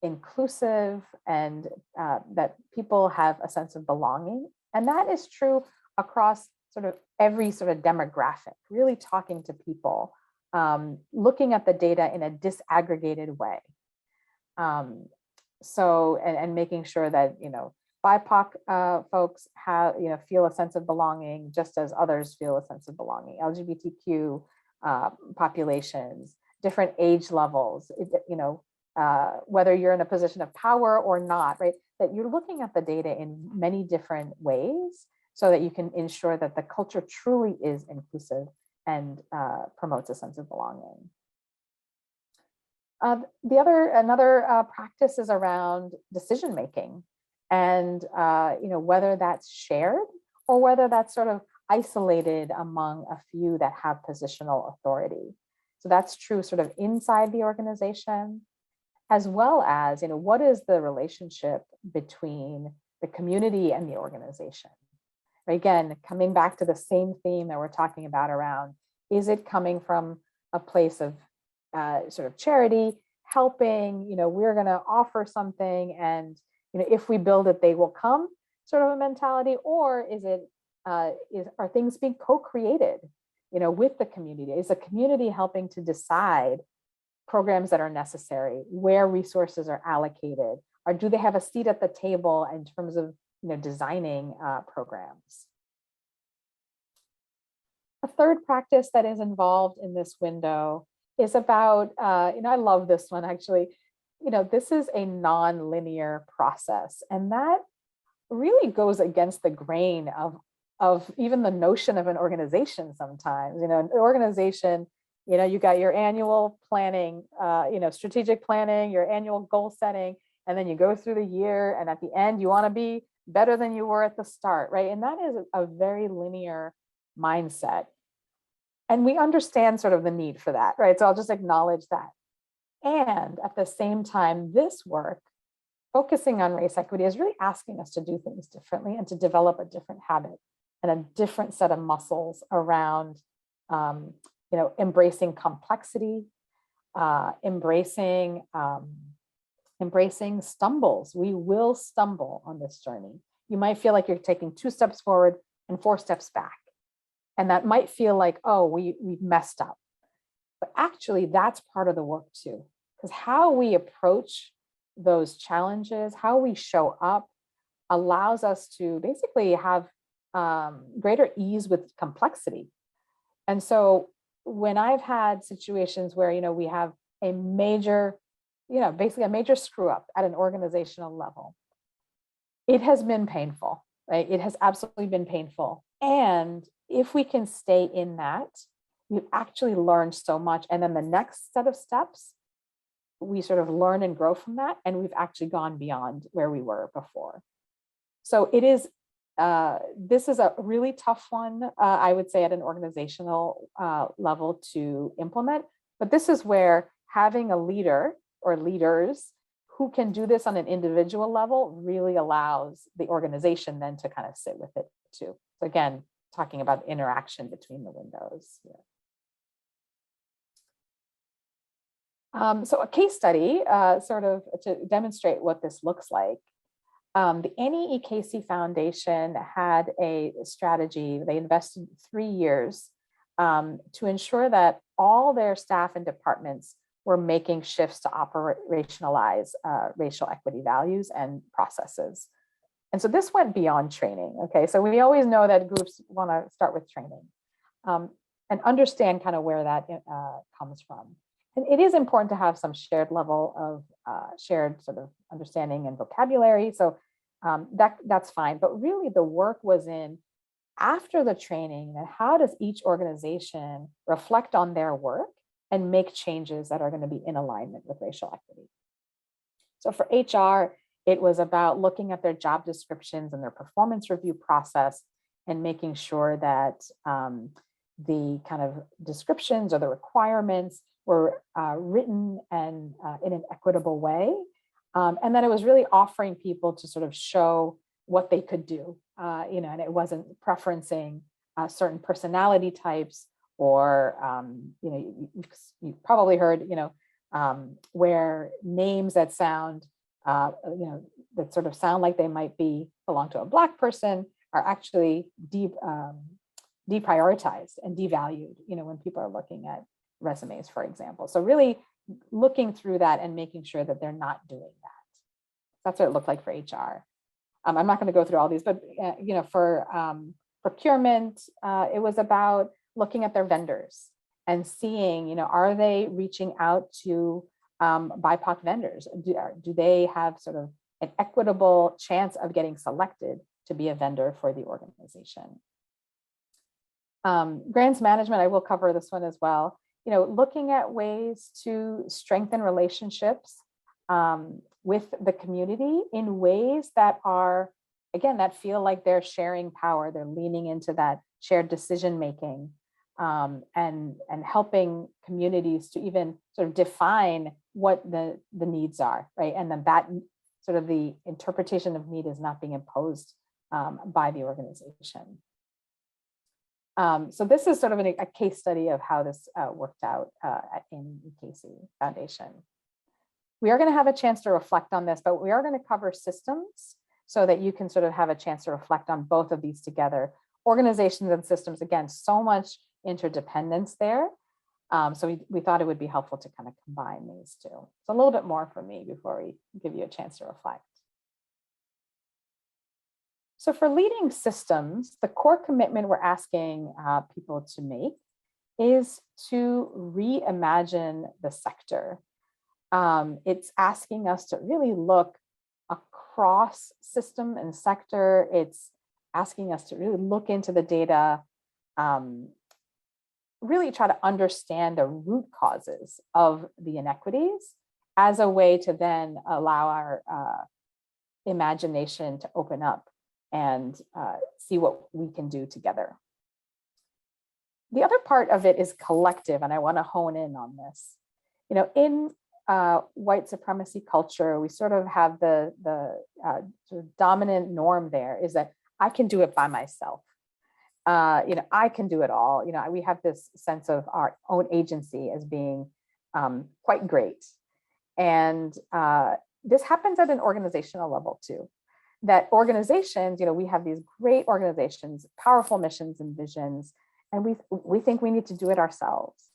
inclusive and that people have a sense of belonging. And that is true across sort of every sort of demographic, really talking to people, looking at the data in a disaggregated way. And making sure that, BIPOC folks have, feel a sense of belonging just as others feel a sense of belonging. LGBTQ populations, different age levels, whether you're in a position of power or not, right? That you're looking at the data in many different ways so that you can ensure that the culture truly is inclusive and promotes a sense of belonging. Another practice is around decision making, and whether that's shared or whether that's sort of isolated among a few that have positional authority. So that's true sort of inside the organization, as well as what is the relationship between the community and the organization. Again, coming back to the same theme that we're talking about around, is it coming from a place of sort of charity, helping, we're going to offer something and, if we build it, they will come sort of a mentality, or is it, are things being co-created, with the community? Is the community helping to decide programs that are necessary, where resources are allocated, or do they have a seat at the table in terms of, designing programs? A third practice that is involved in this window is about, I love this one actually, this is a non-linear process, and that really goes against the grain of even the notion of an organization sometimes. An organization, you got your annual planning, strategic planning, your annual goal setting, and then you go through the year, and at the end you want to be better than you were at the start, right? And that is a very linear mindset. And we understand sort of the need for that, right? So I'll just acknowledge that. And at the same time, this work, focusing on race equity, is really asking us to do things differently and to develop a different habit and a different set of muscles around, embracing complexity, embracing stumbles. We will stumble on this journey. You might feel like you're taking 2 steps forward and 4 steps back. And that might feel like, oh, we've messed up. But actually, that's part of the work too. Because how we approach those challenges, how we show up, allows us to basically have greater ease with complexity. And so when I've had situations where, we have a major, basically a major screw up at an organizational level, it has been painful, right? It has absolutely been painful. And if we can stay in that, you actually learn so much. And then the next set of steps, we sort of learn and grow from that. And we've actually gone beyond where we were before. So it is, this is a really tough one, I would say, at an organizational level to implement. But this is where having a leader or leaders who can do this on an individual level really allows the organization then to kind of sit with it too. So again, talking about interaction between the windows here. So a case study, sort of to demonstrate what this looks like. The Annie E. Casey Foundation had a strategy. They invested 3 years to ensure that all their staff and departments were making shifts to operationalize racial equity values and processes. And so this went beyond training. Okay, so we always know that groups want to start with training and understand kind of where that comes from. And it is important to have some shared level of shared sort of understanding and vocabulary. So that's fine. But really the work was in after the training, and how does each organization reflect on their work and make changes that are going to be in alignment with racial equity. So for HR, it was about looking at their job descriptions and their performance review process and making sure that the kind of descriptions or the requirements were written and in an equitable way. And then it was really offering people to sort of show what they could do, and it wasn't preferencing certain personality types or, you probably heard, where names that sound, that sort of sound like they might belong to a Black person are actually deprioritized and devalued, when people are looking at resumes, for example. So really looking through that and making sure that they're not doing that. That's what it looked like for HR. I'm not going to go through all these, but for procurement, it was about looking at their vendors and seeing, are they reaching out to BIPOC vendors? Do they have sort of an equitable chance of getting selected to be a vendor for the organization? Grants management, I will cover this one as well. Looking at ways to strengthen relationships with the community in ways that are, again, that feel like they're sharing power, they're leaning into that shared decision making, and helping communities to even sort of define what the needs are, right? And then that sort of the interpretation of need is not being imposed by the organization. So this is sort of a case study of how this worked out in EKC Foundation. We are going to have a chance to reflect on this, but we are going to cover systems so that you can sort of have a chance to reflect on both of these together. Organizations and systems, again, so much interdependence there. So we thought it would be helpful to kind of combine these two. So a little bit more for me before we give you a chance to reflect. So for leading systems, the core commitment we're asking people to make is to reimagine the sector. It's asking us to really look across system and sector. It's asking us to really look into the data, really try to understand the root causes of the inequities as a way to then allow our imagination to open up and see what we can do together. The other part of it is collective, and I want to hone in on this. In white supremacy culture, we sort of have the sort of dominant norm there is that I can do it by myself. I can do it all. We have this sense of our own agency as being quite great. And this happens at an organizational level too. That organizations, we have these great organizations, powerful missions and visions, and we think we need to do it ourselves.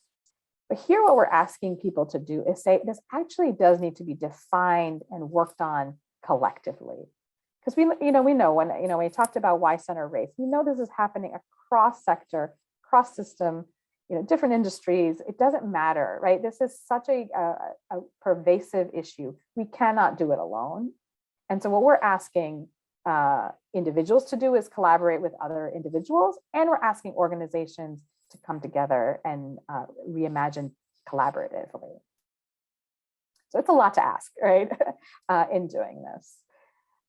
But here what we're asking people to do is say, this actually does need to be defined and worked on collectively. Because we know when we talked about Y-center race, we know this is happening across sector, cross system, different industries. It doesn't matter, right? This is such a pervasive issue. We cannot do it alone. And so what we're asking individuals to do is collaborate with other individuals, and we're asking organizations to come together and reimagine collaboratively. So it's a lot to ask, right, in doing this.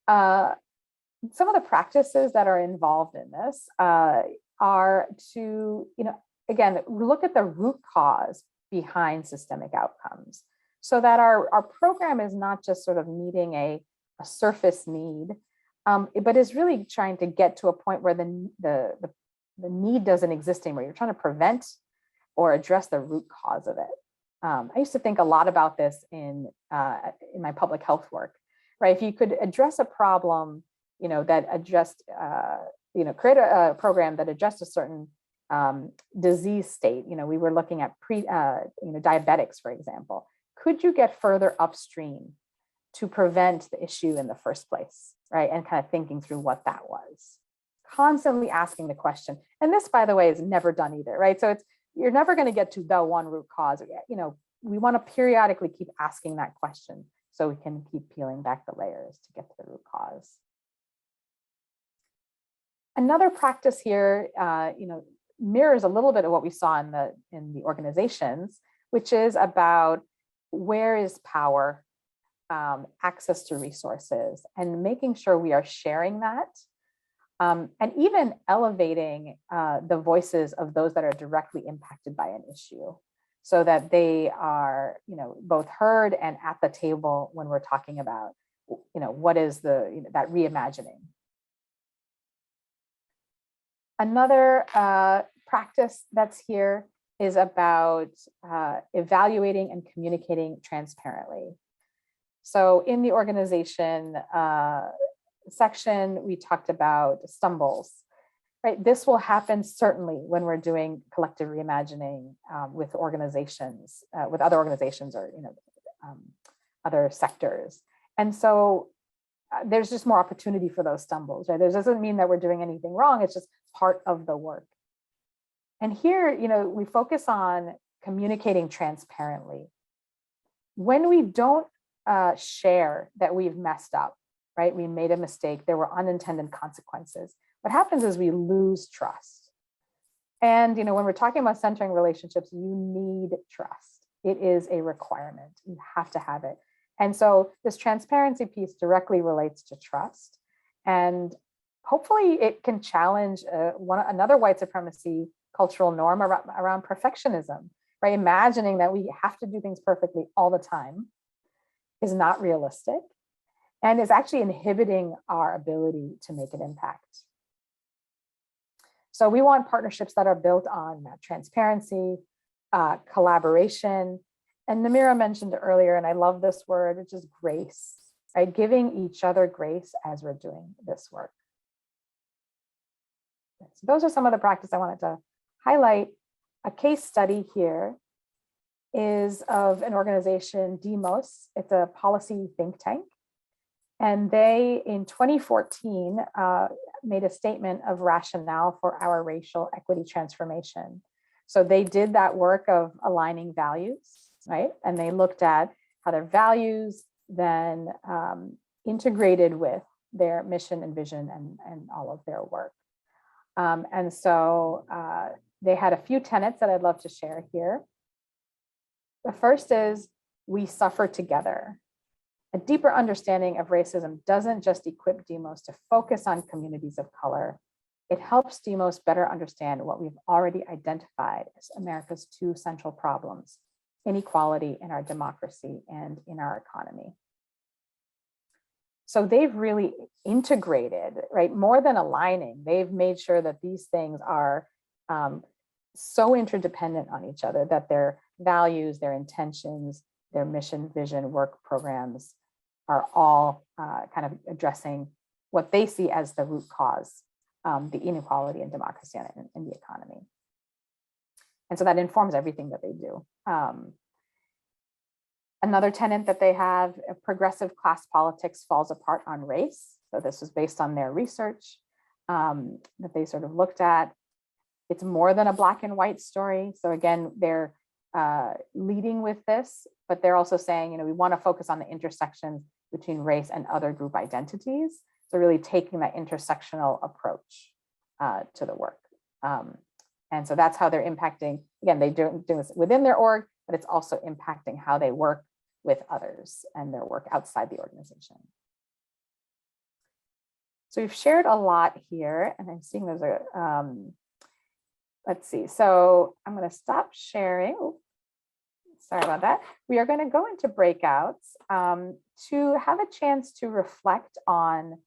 Some of the practices that are involved in this are to, again, look at the root cause behind systemic outcomes so that our program is not just sort of meeting a surface need, but is really trying to get to a point where the need doesn't exist anymore. You're trying to prevent or address the root cause of it. I used to think a lot about this in my public health work, right? If you could address a problem, that addressed, create a program that addressed a certain disease state. We were looking at diabetics, for example. Could you get further upstream to prevent the issue in the first place, right? And kind of thinking through what that was. Constantly asking the question. And this, by the way, is never done either, right? So you're never going to get to the one root cause. We want to periodically keep asking that question so we can keep peeling back the layers to get to the root cause. Another practice here, mirrors a little bit of what we saw in the organizations, which is about where is power, access to resources, and making sure we are sharing that, and even elevating the voices of those that are directly impacted by an issue, so that they are, both heard and at the table when we're talking about, what is that reimagining. Another practice that's here is about evaluating and communicating transparently. So in the organization section, we talked about stumbles, right? This will happen certainly when we're doing collective reimagining with organizations, with other organizations or other sectors. And so there's just more opportunity for those stumbles, right? This doesn't mean that we're doing anything wrong. It's just part of the work. And here, we focus on communicating transparently. when we don't share that we've messed up, right? We made a mistake, there were unintended consequences. What happens is we lose trust. And when we're talking about centering relationships, you need trust. It is a requirement. You have to have it. And so this transparency piece directly relates to trust. And hopefully it can challenge another white supremacy cultural norm around perfectionism, right? Imagining that we have to do things perfectly all the time is not realistic and is actually inhibiting our ability to make an impact. So we want partnerships that are built on transparency, collaboration, and Namira mentioned earlier, and I love this word, which is grace, right? Giving each other grace as we're doing this work. So those are some of the practice I wanted to highlight. A case study here is of an organization, Demos. It's a policy think tank. And they, in 2014, made a statement of rationale for our racial equity transformation. So they did that work of aligning values, right? And they looked at how their values then integrated with their mission and vision and all of their work. And so they had a few tenets that I'd love to share here. The first is we suffer together. A deeper understanding of racism doesn't just equip Demos to focus on communities of color. It helps Demos better understand what we've already identified as America's two central problems: inequality in our democracy and in our economy. So they've really integrated, right? More than aligning, they've made sure that these things are so interdependent on each other, that their values, their intentions, their mission, vision, work programs are all kind of addressing what they see as the root cause, the inequality in democracy and in the economy. And so that informs everything that they do. Another tenet that they have, progressive class politics falls apart on race. So this was based on their research that they sort of looked at. It's more than a black and white story. So again, they're leading with this, but they're also saying, we want to focus on the intersections between race and other group identities. So really taking that intersectional approach to the work. And so that's how they're impacting. Again, they do this within their org, but it's also impacting how they work with others and their work outside the organization. So we've shared a lot here, and I'm seeing there's a, let's see. So I'm going to stop sharing. Oh, sorry about that. We are going to go into breakouts to have a chance to reflect on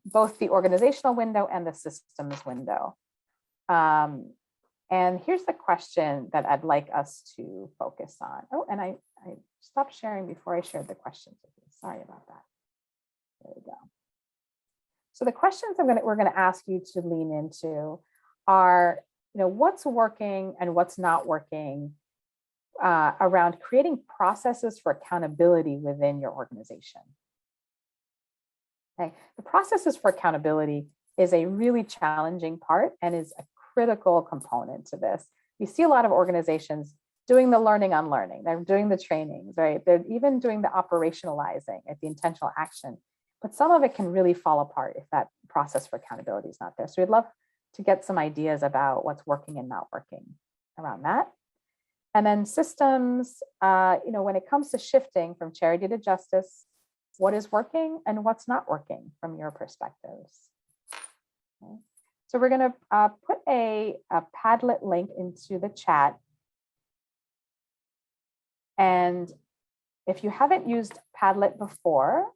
both the organizational window and the systems window. And here's the question that I'd like us to focus on. Oh, and I stopped sharing before I shared the questions with you. Sorry about that. There we go. So the questions we're going to ask you to lean into are, what's working and what's not working around creating processes for accountability within your organization. Okay, the processes for accountability is a really challenging part and is a critical component to this. We see a lot of organizations doing the learning unlearning. They're doing the trainings, right? They're even doing the operationalizing at the intentional action, but some of it can really fall apart if that process for accountability is not there. So we'd love to get some ideas about what's working and not working around that. And then systems, when it comes to shifting from charity to justice, what is working and what's not working from your perspectives. Okay. So we're going to put a Padlet link into the chat. And if you haven't used Padlet before,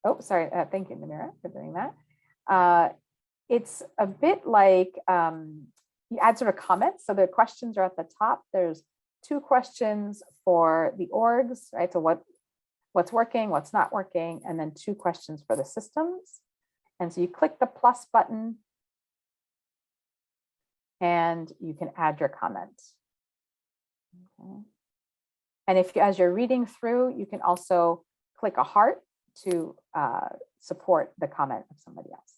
oh, sorry, thank you, Namira, for doing that. It's a bit like you add sort of comments. So the questions are at the top. There's 2 questions for the orgs, right? So what's working, what's not working, and then 2 questions for the systems. And so you click the plus button and you can add your comments. Okay. And if you, as you're reading through, you can also click a heart to support the comment of somebody else.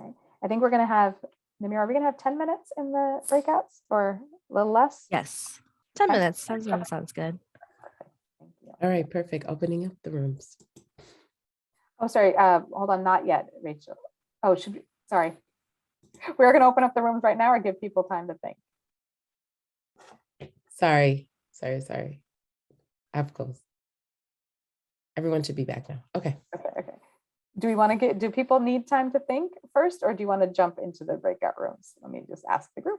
Okay. I think we're going to have, Namira, are we going to have 10 minutes in the breakouts or a little less? Yes. 10 Okay. minutes. Sounds good. All right, perfect. Opening up the rooms. Oh, sorry, hold on, not yet, Rachel. Oh, sorry. We're gonna open up the rooms right now or give people time to think? Sorry. I've closed. Everyone should be back now. Okay. Okay. Do people need time to think first, or do you want to jump into the breakout rooms? Let me just ask the group.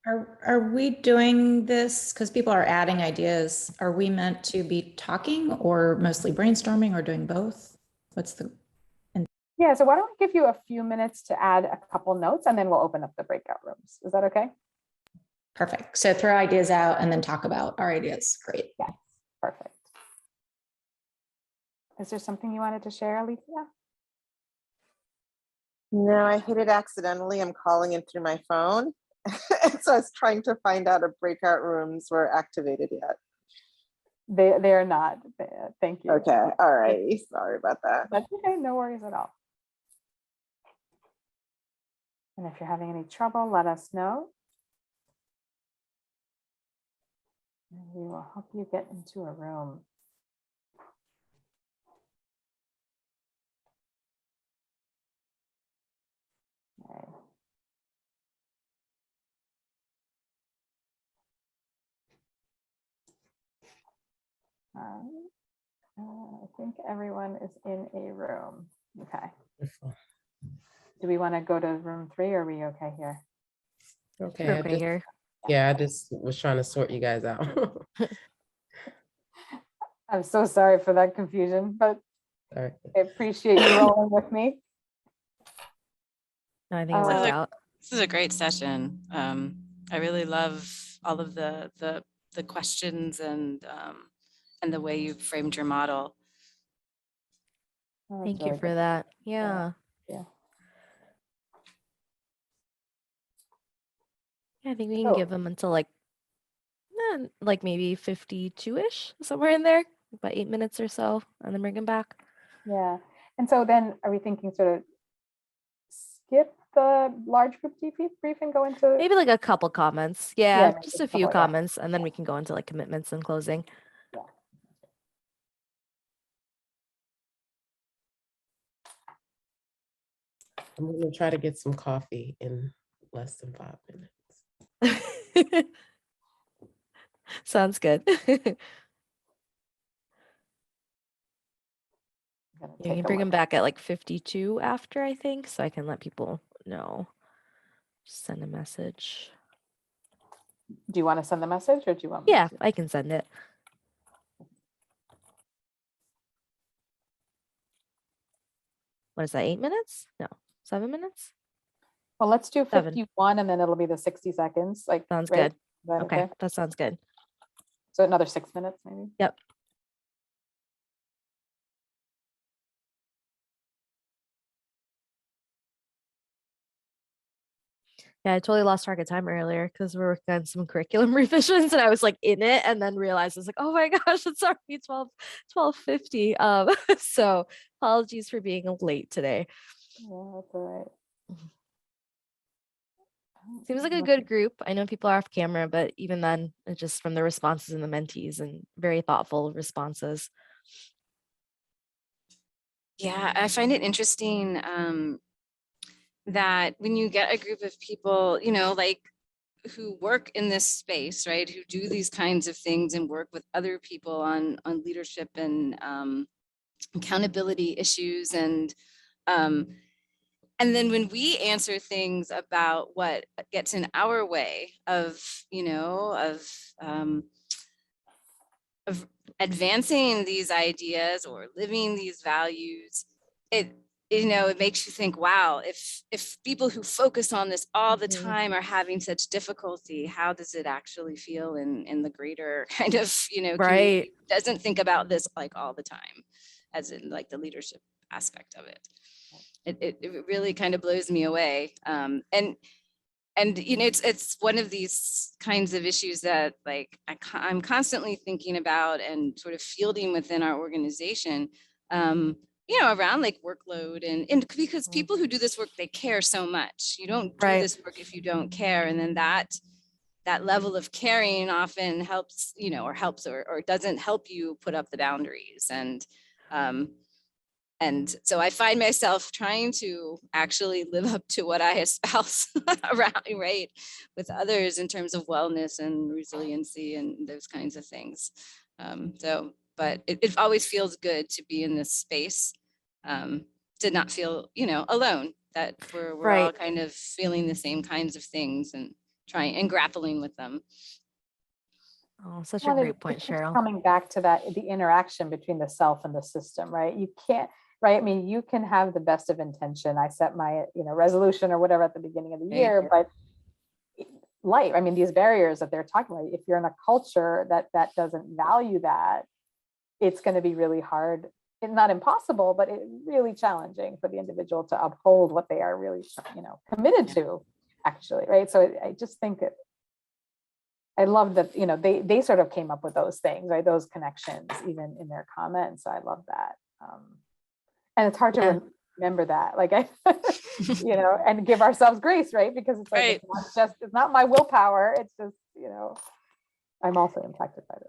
Are we doing this because people are adding ideas? Are we meant to be talking or mostly brainstorming or doing both? Yeah, so why don't I give you a few minutes to add a couple notes and then we'll open up the breakout rooms. Is that okay? Perfect. So throw ideas out and then talk about our ideas. Great. Yes, perfect. Is there something you wanted to share, Alicia? No, I hit it accidentally. I'm calling in through my phone. So I was trying to find out if breakout rooms were activated yet. They are not. Thank you. Okay. All right. Sorry about that. That's okay. No worries at all. And if you're having any trouble, let us know. And we will help you get into a room. Okay. I think everyone is in a room. Okay. Wonderful. Do we want to go to room 3 or are we okay here? Okay. We're okay here. Yeah, I just was trying to sort you guys out. I'm so sorry for that confusion, but All right. I appreciate you rolling with me. No, I think it worked out. This is a great session. I really love all of the questions and the way you framed your model. Oh, that's Thank you really for good. that. Yeah. Yeah. Yeah, I think we can Oh. give them until like maybe 52-ish, somewhere in there, about 8 minutes or so, and then bring them back. Yeah. And so then are we thinking sort of skip the large group debrief and go into Maybe like a couple comments. Yeah, maybe just a a few couple, yeah. comments, and then we can go into like commitments and closing. I'm going to try to get some coffee in less than 5 minutes. Sounds good. You can bring them back at like 52 after, I think, so I can let people know. Just send a message. Do you want to send the message or do you want me Yeah, to? I can send it. What is that, 8 minutes? No, 7 minutes? Well, let's do 7. 51 and then it'll be the 60 seconds. Like, Sounds right? good. Is that Okay, that sounds good. So another 6 minutes maybe? Yep. Yeah, I totally lost track of time earlier because we're working on some curriculum revisions and I was like in it and then realized I was like, oh my gosh, it's already 12:50. So apologies for being late today. Yeah, that's all right. Seems like a good group. I know people are off camera, but even then, it's just from the responses and the mentees and very thoughtful responses. Yeah, I find it interesting that when you get a group of people, like who work in this space, right, who do these kinds of things and work with other people on leadership and accountability issues, and then when we answer things about what gets in our way of advancing these ideas or living these values, it makes you think, wow, if people who focus on this all the time are having such difficulty, how does it actually feel in the greater kind of community who doesn't think about this like all the time, as in like the leadership aspect of it. It really kind of blows me away. And it's one of these kinds of issues that like I'm constantly thinking about and sort of fielding within our organization, around like workload and because people who do this work, they care so much. You don't do this work if you don't care. And then that that level of caring often helps, or doesn't help you put up the boundaries. And so I find myself trying to actually live up to what I espouse around, right, with others in terms of wellness and resiliency and those kinds of things. But it always feels good to be in this space, to not feel, alone, that we're all Right. kind of feeling the same kinds of things and trying and grappling with them. Oh, such a Well, great it point, keeps Cheryl. coming back to that, the interaction between the self and the system, right? You can't, right? I mean, you can have the best of intention. I set my, resolution or whatever at the beginning of the Right. year, but life, I mean, these barriers that they're talking about, if you're in a culture that doesn't value that, it's going to be really hard. It's not impossible, but it's really challenging for the individual to uphold what they are really, committed to, actually, right? So I just think I love that, they sort of came up with those things, right? Those connections, even in their comments. So I love that. And it's hard to remember that, like, and give ourselves grace, right? Because it's like, Right. it's not my willpower. It's just, I'm also impacted by this.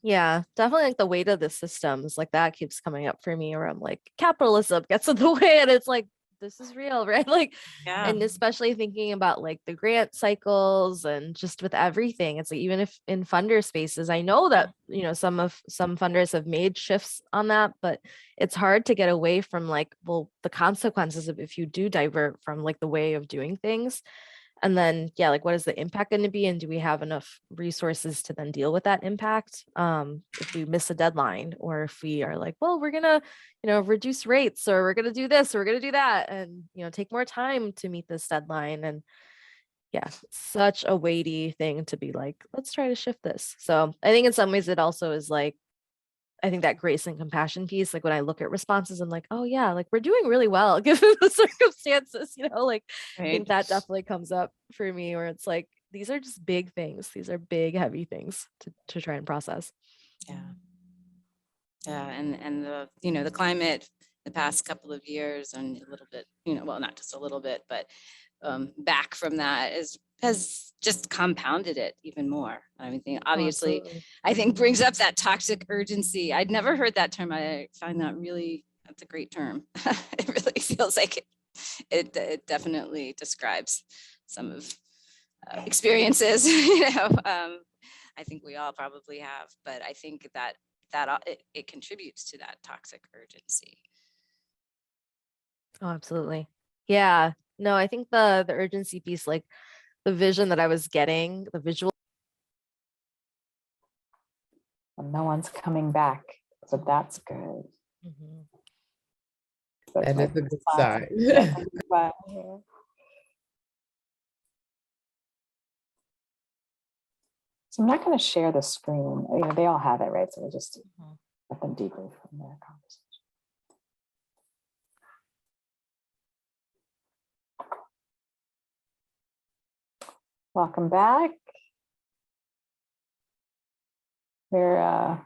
Yeah, definitely like the weight of the systems, like that keeps coming up for me, where I'm like, capitalism gets in the way, and it's like, this is real, right? Like, Yeah. and especially thinking about like the grant cycles and just with everything, it's like, even if in funder spaces, I know that, some funders have made shifts on that, but it's hard to get away from like, well, the consequences of if you do divert from like the way of doing things. And then, yeah, like what is the impact going to be? And do we have enough resources to then deal with that impact? If we miss a deadline, or if we are like, well, we're going to, reduce rates, or we're going to do this, or we're going to do that, and, take more time to meet this deadline. And yeah, such a weighty thing to be like, let's try to shift this. So I think in some ways it also is like, I think that grace and compassion piece, like when I look at responses, I'm like, oh yeah, like we're doing really well given the circumstances, like I Right. think that definitely comes up for me, where it's like, these are just big things. These are big, heavy things to try and process. Yeah. Yeah. And the climate the past couple of years, and a little bit, well, not just a little bit, but back from that has just compounded it even more. I mean, obviously, Absolutely. I think brings up that toxic urgency. I'd never heard that term. I find that that's a great term. It really feels like it definitely describes some of experiences, I think we all probably have, but I think that it contributes to that toxic urgency. Oh, absolutely. Yeah. No, I think the urgency piece, like the vision that I was getting, the visual. And no one's coming back, so that's good. Mhm. That's That my is a good first sign. sign. That's a good sign, yeah. So I'm not going to share the screen. They all have it, right? So we'll just let them debrief from their conversation. Welcome back. We're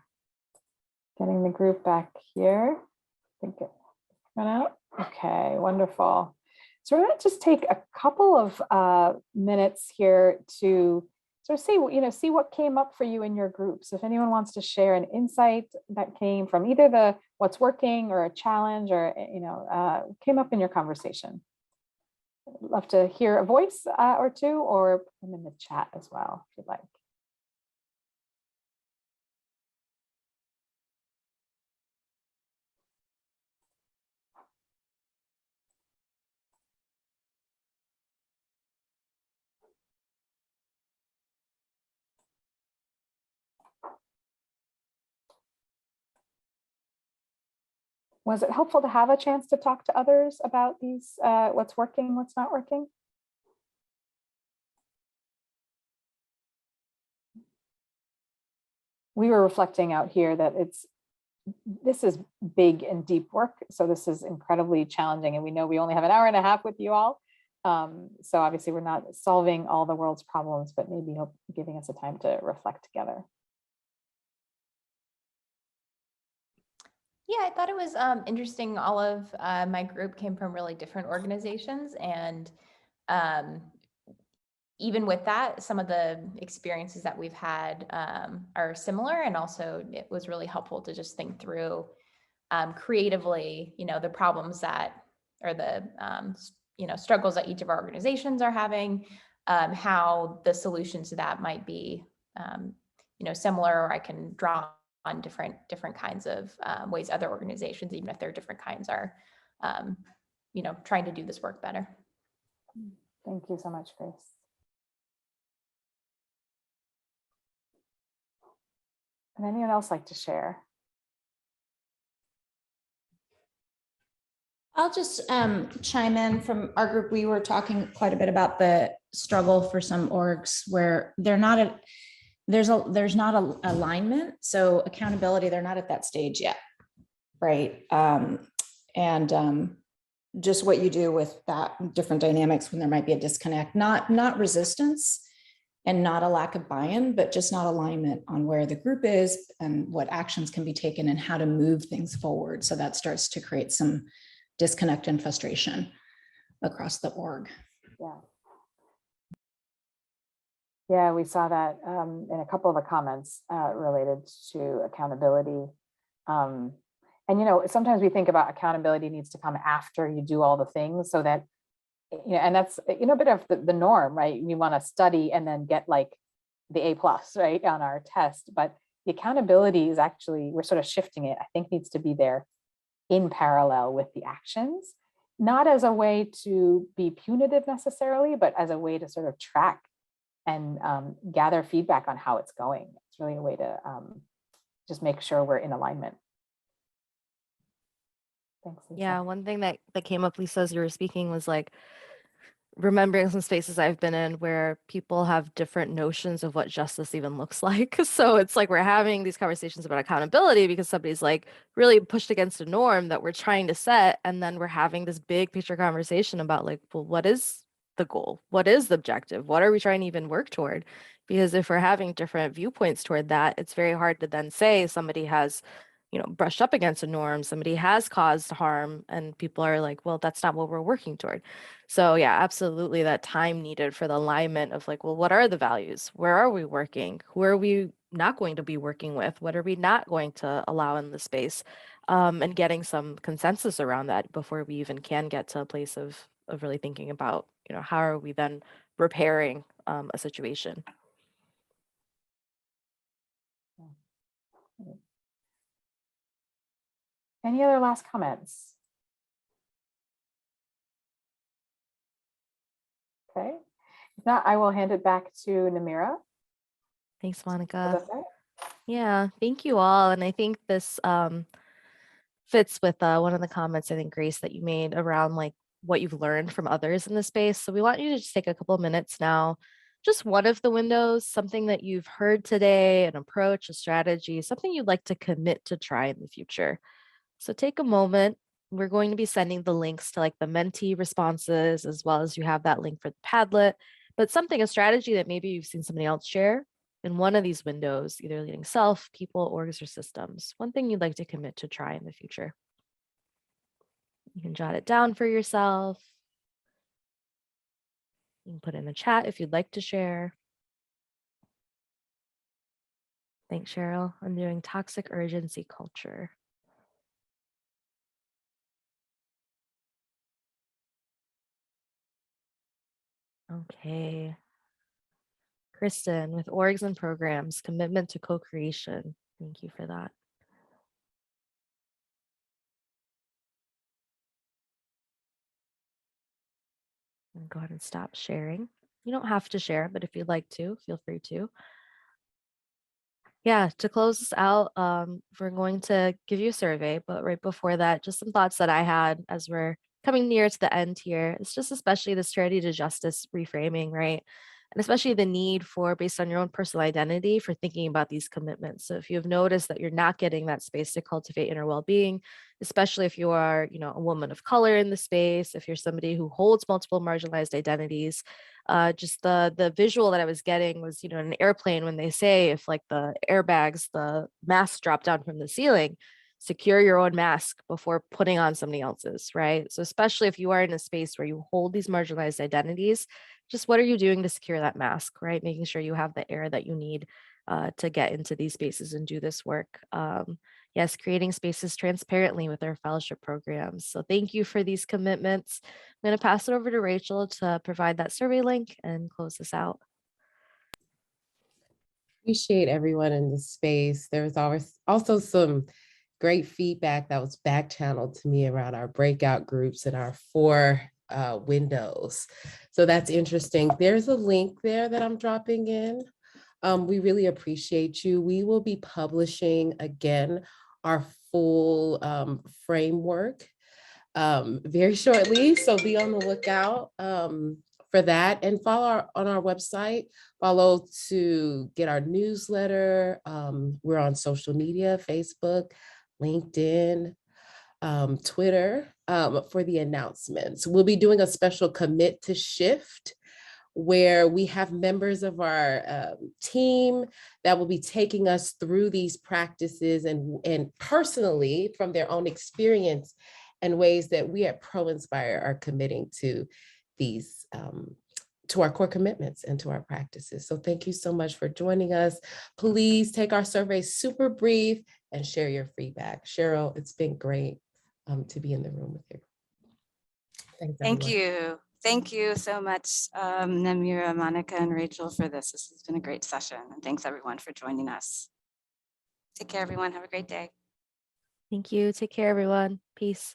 getting the group back here. I think it went out. Okay, wonderful. So we're going to just take a couple of minutes here to sort of see what came up for you in your group. So if anyone wants to share an insight that came from either the what's working or a challenge, or came up in your conversation. I'd love to hear a voice or two, or put them in the chat as well, if you'd like. Was it helpful to have a chance to talk to others about these, what's working, what's not working? We were reflecting out here that this is big and deep work. So this is incredibly challenging. And we know we only have an hour and a half with you all. So obviously we're not solving all the world's problems, but maybe giving us a time to reflect together. Yeah, I thought it was interesting. All of my group came from really different organizations, and even with that, some of the experiences that we've had are similar. And also it was really helpful to just think through creatively, the problems that, or the, struggles that each of our organizations are having, how the solution to that might be, similar, or I can draw on different kinds of ways other organizations, even if they're different kinds, are, trying to do this work better. Thank you so much, Grace. Would anyone else like to share? I'll just chime in from our group. We were talking quite a bit about the struggle for some orgs where there's not a alignment. So accountability, they're not at that stage yet, right? Just what you do with that different dynamics when there might be a disconnect, not resistance and not a lack of buy-in, but just not alignment on where the group is and what actions can be taken and how to move things forward. So that starts to create some disconnect and frustration across the org. Yeah. Yeah, we saw that in a couple of the comments related to accountability. And, sometimes we think about accountability needs to come after you do all the things, so that, and that's, a bit of the norm, right? We want to study and then get like the A+, right, on our test. But the accountability is actually, we're sort of shifting it, I think needs to be there in parallel with the actions, not as a way to be punitive necessarily, but as a way to sort of track and gather feedback on how it's going. It's really a way to just make sure we're in alignment. Thanks, Lisa. Yeah, one thing that came up, Lisa, as you were speaking, was like remembering some spaces I've been in where people have different notions of what justice even looks like. So it's like we're having these conversations about accountability because somebody's like really pushed against a norm that we're trying to set. And then we're having this big picture conversation about like, well, what is the goal? What is the objective? What are we trying to even work toward? Because if we're having different viewpoints toward that, it's very hard to then say somebody has brushed up against a norm, somebody has caused harm, and people are like, well, that's not what we're working toward. So yeah, absolutely that time needed for the alignment of like, well, what are the values? Where are we working? Who are we not going to be working with? What are we not going to allow in the space? And getting some consensus around that before we even can get to a place of really thinking about, how are we then repairing a situation? Any other last comments? Okay, if not, I will hand it back to Namira. Thanks, Monica. Yeah, thank you all. And I think this fits with one of the comments, I think, Grace, that you made around like what you've learned from others in the space. So we want you to just take a couple of minutes now, just one of the windows, something that you've heard today, an approach, a strategy, something you'd like to commit to try in the future. So take a moment. We're going to be sending the links to like the mentee responses, as well as you have that link for the Padlet, but something, a strategy that maybe you've seen somebody else share in one of these windows, either leading self, people, orgs, or systems, one thing you'd like to commit to try in the future. You can jot it down for yourself. You can put it in the chat if you'd like to share. Thanks, Cheryl. I'm doing toxic urgency culture. Okay. Kristen, with orgs and programs, commitment to co-creation. Thank you for that. And go ahead and stop sharing. You don't have to share, but if you'd like to, feel free to. Yeah, to close this out, we're going to give you a survey, but right before that, just some thoughts that I had as we're coming near to the end here. It's just especially the strategy to justice reframing, right? And especially the need for, based on your own personal identity, for thinking about these commitments. So if you've noticed that you're not getting that space to cultivate inner well-being, especially if you are, a woman of color in the space, if you're somebody who holds multiple marginalized identities, just the visual that I was getting was, an airplane when they say if like the airbags, the masks drop down from the ceiling. secure your own mask before putting on somebody else's, right? So especially if you are in a space where you hold these marginalized identities, just what are you doing to secure that mask, right? Making sure you have the air that you need to get into these spaces and do this work. Yes, creating spaces transparently with our fellowship programs. So thank you for these commitments. I'm going to pass it over to Rachel to provide that survey link and close this out. Appreciate everyone in the space. There's always also some great feedback that was back channeled to me around our breakout groups and our 4 windows. So that's interesting. There's a link there that I'm dropping in. We really appreciate you. We will be publishing again our full framework very shortly. So be on the lookout for that, and follow on our website, follow to get our newsletter. We're on social media, Facebook, LinkedIn, Twitter for the announcements. We'll be doing a special commit to shift where we have members of our team that will be taking us through these practices and personally from their own experience and ways that we at ProInspire are committing to these, to our core commitments and to our practices. So thank you so much for joining us. Please take our survey super brief and share your feedback. Cheryl, it's been great to be in the room with you. Thanks, Thank everyone. you. Thank you so much, Namira, Monica, and Rachel for this. This has been a great session. And thanks everyone for joining us. Take care, everyone. Have a great day. Thank you. Take care, everyone. Peace.